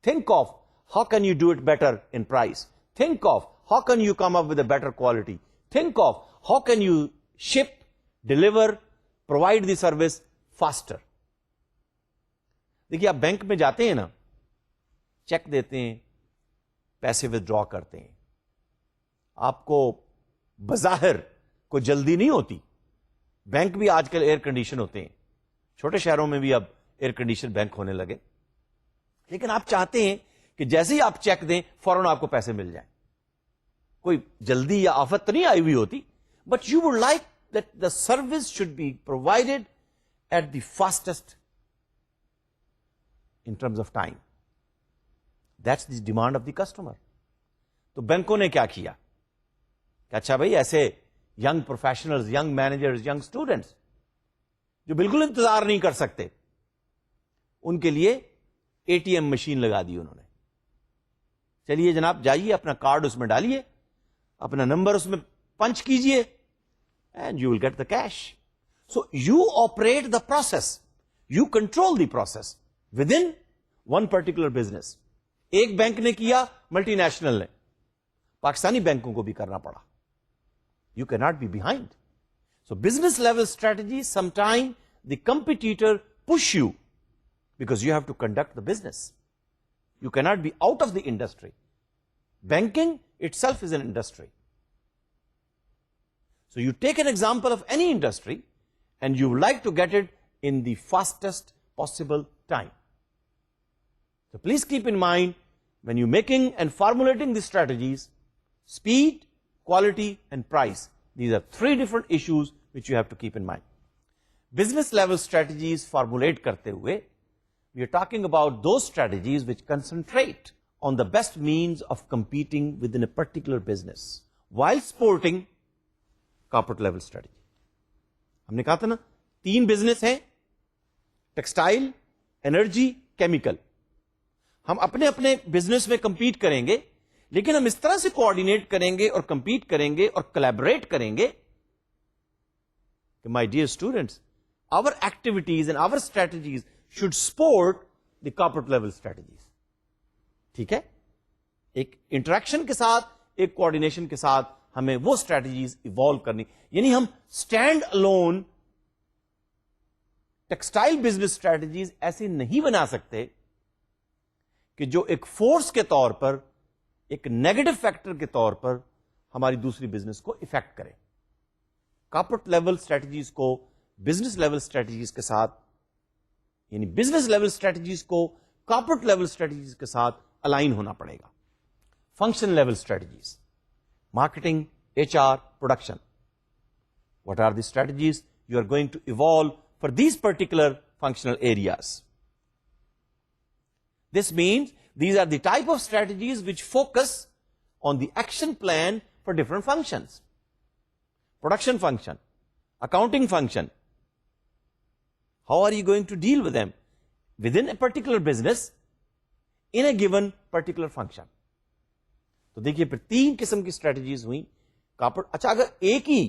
Think of how can you do it better in price. Think of how can you come up with a better quality. Think of how can you ship, deliver, provide the service faster. دیکھیے آپ bank میں جاتے ہیں نا, check دیتے ہیں, پیسے ودرا کرتے ہیں, آپ کو بظاہر کوئی جلدی نہیں ہوتی. بینک بھی آج کل ایئر کنڈیشن ہوتے ہیں, چھوٹے شہروں میں بھی اب ایئر کنڈیشن بینک ہونے لگے, لیکن آپ چاہتے ہیں کہ جیسے ہی آپ چیک دیں فوراً آپ کو پیسے مل جائیں. کوئی جلدی یا آفت تو نہیں آئی ہوئی ہوتی, but you would like that the service should be provided at the fastest in terms of time. That's the demand of the customer. تو بینکوں نے کیا کیا کہ اچھا بھائی ایسے young professionals, young managers, young students جو بالکل انتظار نہیں کر سکتے, ان کے لیے اے ٹی ایم مشین لگا دی انہوں نے. چلیے جناب جائیے, اپنا کارڈ اس میں ڈالیے, اپنا نمبر اس میں پنچ کیجئے, and you will get the cash. So you operate the process, you control the process within one particular business. ایک بینک نے کیا, ملٹی نیشنل نے, پاکستانی بینکوں کو بھی کرنا پڑا. You cannot be behind. So business level strategy, sometime the competitor push you because you have to conduct the business. You cannot be out of the industry. Banking itself is an industry. So you take an example of any industry and you would like to get it in the fastest possible time. So please keep in mind, when you're making and formulating the strategies, speed, quality, and price. These are three different issues which you have to keep in mind. Business level strategies formulate karte hue, we are talking about those strategies which concentrate on the best means of competing within a particular business while supporting corporate level strategy. ہم نے کہا تھا نا 3 business ہیں, textile, energy, chemical. ہم اپنے اپنے business میں کمپیٹ کریں گے, لیکن ہم اس طرح سے کوآرڈینیٹ کریں گے اور کمپیٹ کریں گے اور کولیبریٹ کریں گے کہ my dear students, our activities and our strategies should support the corporate level strategies. ٹھیک ہے, ایک انٹریکشن کے ساتھ, ایک کوآرڈینیشن کے ساتھ ہمیں وہ اسٹریٹجیز ایوالو کرنی. یعنی ہم stand alone textile business strategies ایسے نہیں بنا سکتے کہ جو ایک فورس کے طور پر, ایک نیگیٹو فیکٹر کے طور پر ہماری دوسری بزنس کو افیکٹ کرے. کارپوریٹ لیول اسٹریٹجیز کو بزنس لیول اسٹریٹجیز کے ساتھ, یعنی بزنس لیول اسٹریٹجیز کو کارپوریٹ لیول اسٹریٹجیز کے ساتھ الائن ہونا پڑے گا. Function level strategies, marketing, H R, production. What are the strategies you are going to evolve for these particular functional areas? This means these are the type of strategies which focus on the action plan for different functions. Production function, accounting function. How are you going to deal with them within a particular business in a given particular function? تو دیکھیے پھر 3 قسم کی strategies ہوئی. اچھا اگر ایک ہی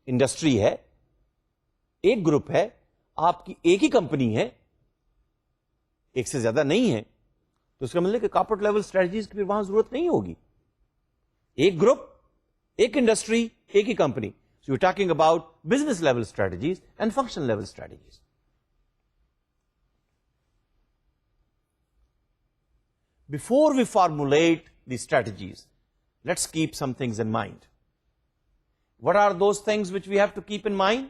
industry ہے, ایک گروپ ہے, آپ کی ایک ہی کمپنی ہے, ایک سے زیادہ نہیں ہے, تو اس کا مطلب کہ کارپوریٹ لیول اسٹریٹجیز کی پھر وہاں ضرورت نہیں ہوگی. ایک گروپ, ایک انڈسٹری, ایک ہی company. So you talking about business level strategies and function level strategies. Before we formulate the strategies, let's keep some things in mind. What are those things which we have to keep in mind?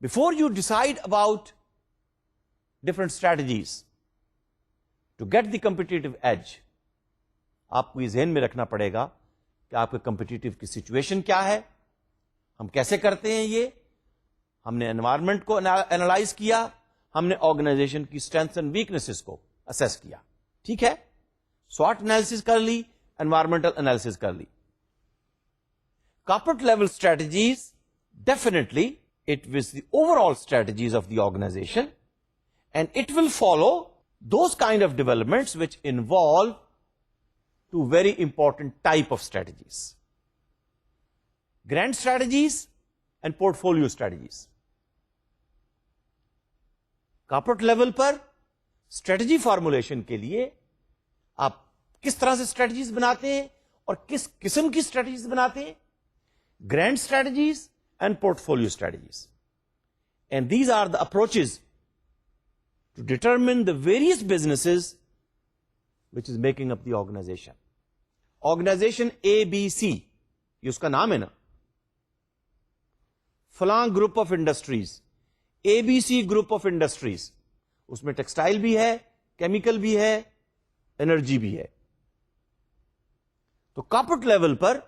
Before you decide about different strategies to get the competitive edge, آپ کو یہ ذہن میں رکھنا پڑے گا کہ آپ کے کمپٹیٹو کی سچویشن کیا ہے, ہم کیسے کرتے ہیں. یہ ہم نے انوائرمنٹ کو اینالائز کیا, ہم نے آرگنائزیشن کی اسٹرینتھ اینڈ ویکنیسز کو اسیس کیا. ٹھیک ہے, SWOT انالیسس کر لی, انوائرمنٹل انالیسس کر لی. Corporate level strategies, definitely it was the overall strategies of the organization, and it will follow those kind of developments which involve 2 very important type of strategies: grand strategies and portfolio strategies. Corporate level per strategy formulation کے لیے آپ کس طرح سے strategies بناتے ہیں اور کس قسم کی اسٹریٹجیز بناتے ہیں؟ Grand strategies and portfolio strategies. And these are the approaches to determine the various businesses which is making up the organization. Organization ABC, یہ اس کا نام ہے نا, فلاں group of industries, ABC group of industries, اس میں textile بھی ہے, کیمیکل بھی ہے, انرجی بھی ہے. تو کارپوریٹ لیول پر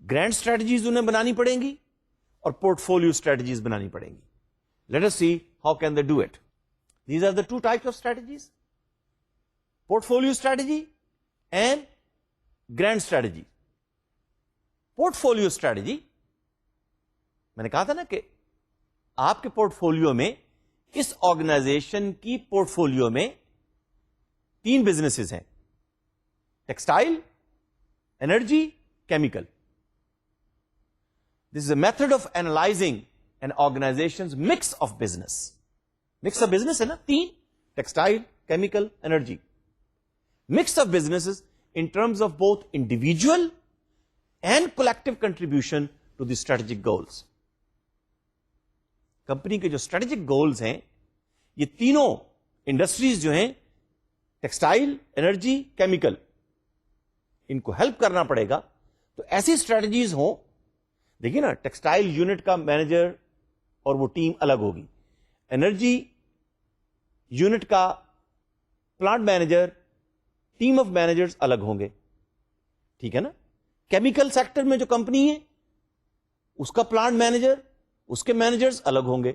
گرینڈ اسٹریٹجیز انہیں بنانی پڑیں گی اور پورٹ فولو اسٹریٹجیز بنانی پڑیں گی. Let us see how can they do it. These are the two types of strategies: portfolio strategy and grand strategy. Portfolio strategy, میں نے کہا تھا نا کہ آپ کے پورٹ فولو میں, اس آرگنائزیشن کی پورٹ فولو میں 3 بزنسز ہیں: textile, energy, chemical. This is a method of analysing an organisation mix of business. Mix of business ہے نا, 3: textile, chemical, energy. Mix of businesses in terms of both individual and collective contribution to the strategic goals. Company کے جو strategic goals ہیں, یہ تینوں industries جو ہیں, textile, energy, chemical, ان کو ہیلپ کرنا پڑے گا. تو ایسی اسٹریٹجیز ہوں. دیکھیے نا, ٹیکسٹائل یونٹ کا مینیجر اور وہ ٹیم الگ ہوگی, انرجی یونٹ کا plant manager, team of managers الگ ہوں گے. ٹھیک ہے نا. کیمیکل سیکٹر میں جو کمپنی ہے, اس کا پلانٹ مینیجر, اس کے مینیجرز الگ ہوں گے.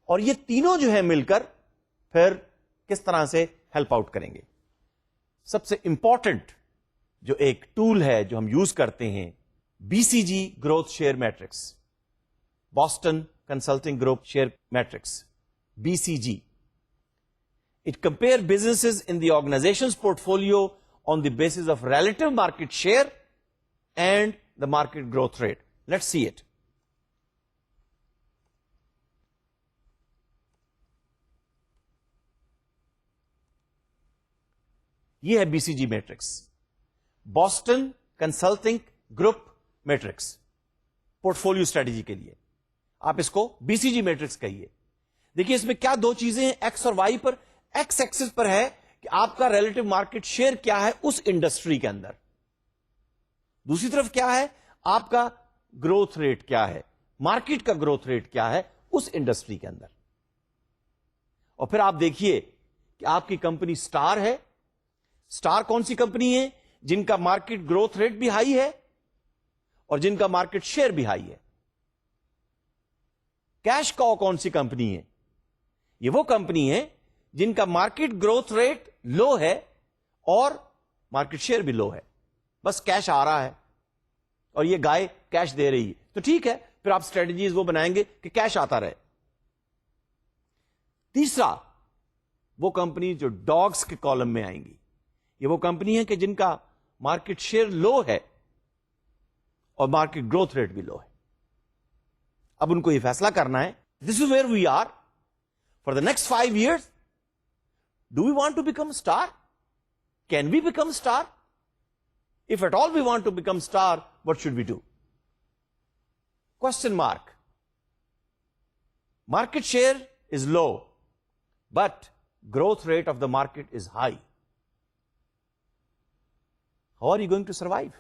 اور یہ تینوں جو ہے مل کر پھر کس طرح سے ہیلپ آؤٹ کریں گے. سب سے امپورٹنٹ جو ایک ٹول ہے جو ہم یوز کرتے ہیں, BCG growth share matrix, Boston consulting group share matrix, BCG. It compares businesses in the organization's portfolio on the basis of relative market share and the market growth rate. Let's see it. یہ ہے BCG matrix, Boston consulting group matrix, portfolio strategy کے لیے. آپ اس کو BCG matrix کہیے. دیکھیے اس میں کیا 2 چیزیں ہیں, ایکس اور وائی پر. ایکس ایکسس پر ہے کہ آپ کا ریلیٹو مارکیٹ شیئر کیا ہے اس انڈسٹری کے اندر. دوسری طرف کیا ہے, آپ کا گروتھ ریٹ کیا ہے, مارکیٹ کا گروتھ ریٹ کیا ہے اس انڈسٹری کے اندر. اور پھر آپ دیکھیے کہ آپ کی کمپنی سٹار ہے. سٹار کون سی کمپنی ہے؟ جن کا مارکیٹ گروتھ ریٹ بھی ہائی ہے اور جن کا مارکیٹ شیئر بھی ہائی ہے. کیش کاؤ کون سی کمپنی ہے؟ یہ وہ کمپنی ہے جن کا مارکیٹ گروتھ ریٹ لو ہے اور مارکیٹ شیئر بھی لو ہے. بس کیش آ رہا ہے اور یہ گائے کیش دے رہی ہے, تو ٹھیک ہے, پھر آپ اسٹریٹجیز وہ بنائیں گے کہ کیش آتا رہے. تیسرا, وہ کمپنی جو ڈاگس کے کالم میں آئیں گی, یہ وہ کمپنی ہے کہ جن کا مارکیٹ شیئر لو ہے اور مارکیٹ گروتھ ریٹ بھی لو ہے. اب ان کو یہ فیصلہ کرنا ہے, this is where we are for the next 5 years. Do we want to become star? Can we become star? If at all we want to become star, what should we do? Question mark. Market share is low, but growth rate of the market is high. How are you going to survive?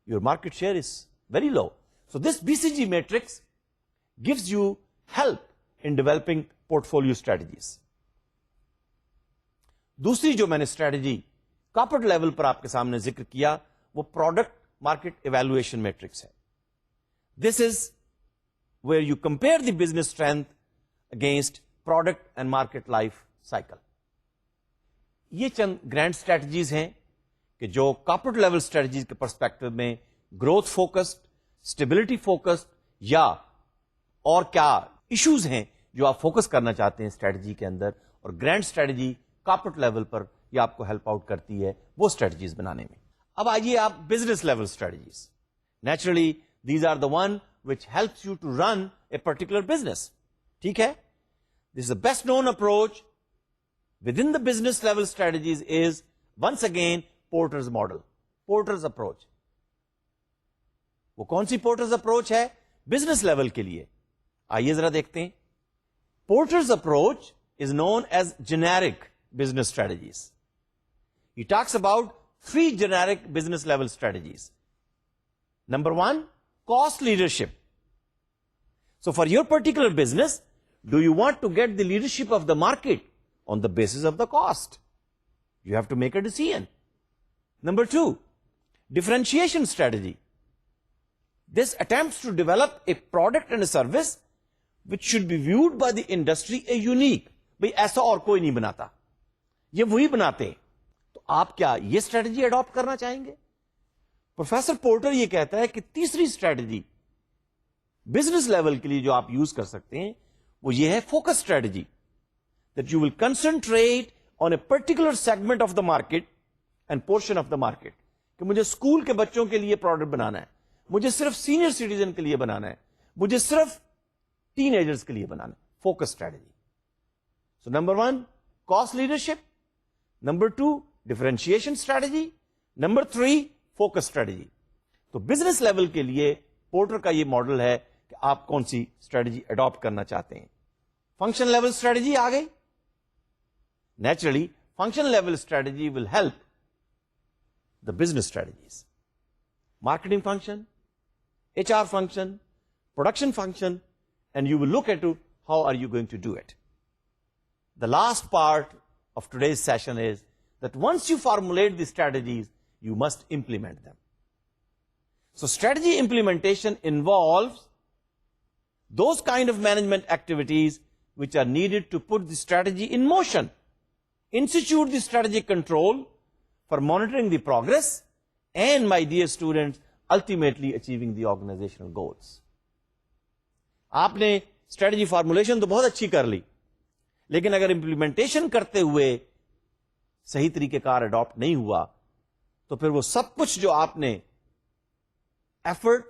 Your market share is very low. So this BCG matrix gives you help in developing portfolio strategies. دوسری جو میں نے strategy corporate level پر آپ کے سامنے ذکر کیا, وہ پروڈکٹ مارکیٹ ایویلویشن میٹرکس ہے. This is where you compare the business strength against product and market life cycle. یہ چند گرینڈ اسٹریٹجیز ہیں کہ جو کارپوریٹ لیول اسٹریٹجیز کے پرسپیکٹو میں گروتھ فوکسڈ, اسٹیبلٹی فوکسڈ, یا اور کیا ایشوز ہیں جو آپ فوکس کرنا چاہتے ہیں اسٹریٹجی کے اندر, اور گرینڈ اسٹریٹجی کارپوریٹ لیول پر یہ آپ کو ہیلپ آؤٹ کرتی ہے وہ اسٹریٹجیز بنانے میں. اب آئیے آپ business level strategies. Naturally these are the one which helps you to run a particular business. ٹھیک ہے, this is the best known approach within the business level strategies is once again Porter's model, Porter's approach. وہ کون سی Porter's approach ہے business level کے لیے؟ آئیے ذرا دیکھتے ہیں. Porter's approach is known as generic business strategies. He talks about 3 generic business level strategies. Number 1, cost leadership. So for your particular business, do you want to get the leadership of the market on the basis of the cost? You have to make a decision. Number 2, differentiation strategy. This attempts to develop a product and a service which should be viewed by the industry a unique. بھئی ایسا اور کوئی نہیں بناتا, یہ وہی بناتے ہیں. تو آپ کیا یہ اسٹریٹجی اڈاپٹ کرنا چاہیں گے؟ پروفیسر پورٹر یہ کہتا ہے کہ تیسری اسٹریٹجی بزنس لیول کے لیے جو آپ یوز کر سکتے ہیں وہ یہ ہے focus strategy. That you will concentrate on a particular segment of the market and portion of the market. کہ مجھے اسکول کے بچوں کے لیے پروڈکٹ بنانا ہے, مجھے صرف سینئر سٹیزن کے لیے بنانا ہے, مجھے صرف ٹین ایجرز کے لیے بنانا ہے. Focus strategy. سو number 1 cost leadership, number 2 differentiation strategy, number 3 focus strategy. تو بزنس لیول کے لیے پورٹر کا یہ ماڈل ہے کہ آپ کون سی اسٹریٹجی اڈاپٹ کرنا چاہتے ہیں. فنکشن لیول اسٹریٹجی آ گئی. Naturally function level strategy will help the business strategies. Marketing function, HR function, production function, and you will look at how are you going to do it. The last part of today's session is that once you formulate the strategies, you must implement them. So strategy implementation involves those kind of management activities which are needed to put the strategy in motion, institute the strategic control for monitoring the progress, and my dear students, ultimately achieving the organizational goals. آپ نے strategy formulation تو بہت اچھی کر لی, لیکن اگر implementation کرتے ہوئے صحیح طریقہ کار اڈاپٹ نہیں ہوا تو پھر وہ سب کچھ جو آپ نے effort,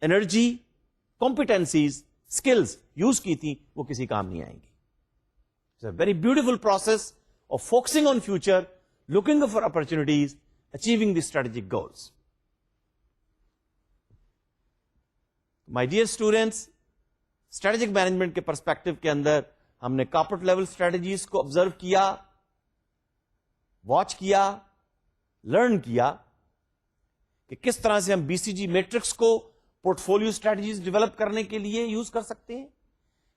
energy, competencies, skills use کی تھی وہ کسی کام نہیں آئیں گی. It's a very beautiful process of focusing on future, looking for opportunities, achieving the strategic goals. My dear students, strategic management کے پرسپیکٹو کے اندر ہم نے کارپوریٹ لیول اسٹریٹجیز کو آبزرو کیا, واچ کیا, لرن کیا کہ کس طرح سے ہم BCG میٹرکس کو پورٹ فولیو اسٹریٹجیز ڈیولپ کرنے کے لیے یوز کر سکتے ہیں.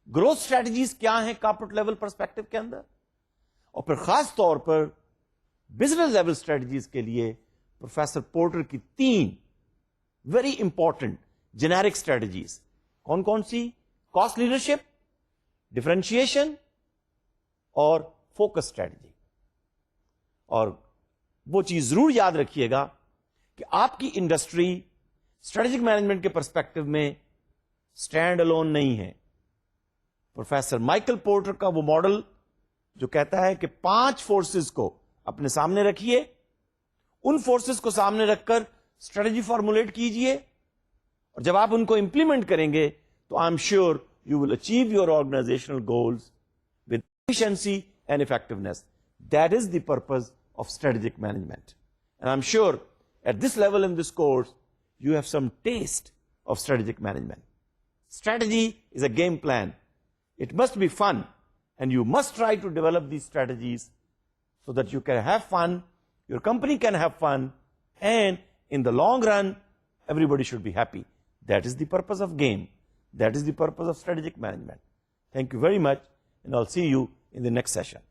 گروتھ اسٹریٹجیز کیا ہیں کارپوریٹ لیول پرسپیکٹو کے اندر, اور پھر خاص طور پر بزنس لیول اسٹریٹجیز کے لیے پروفیسر پورٹر کی 3 ویری امپورٹنٹ جنیرک اسٹریٹجیز کون کون سی؟ کاسٹ لیڈرشپ, ڈفرینشیشن اور فوکس اسٹریٹجی. اور وہ چیز ضرور یاد رکھیے گا کہ آپ کی انڈسٹری اسٹریٹجک مینجمنٹ کے پرسپیکٹو میں اسٹینڈ الون نہیں ہے. پروفیسر مائیکل پورٹر کا وہ ماڈل جو کہتا ہے کہ 5 فورسز کو اپنے سامنے رکھیے, ان فورسز کو سامنے رکھ کر اسٹریٹجی فارمولیٹ کیجئے, اور جب آپ ان کو امپلیمنٹ کریں گے تو I'm sure you will achieve your organisational goals with efficiency and effectiveness. That is the purpose of strategic management. And I'm sure at this level in this course you have some test of strategic management. Strategy is a game plan. It must be fun and you must try to develop these strategies so that you can have fun, your company can have fun, and in the long run, everybody should be happy. That is the purpose of game. That is the purpose of strategic management. Thank you very much, and I'll see you in the next session.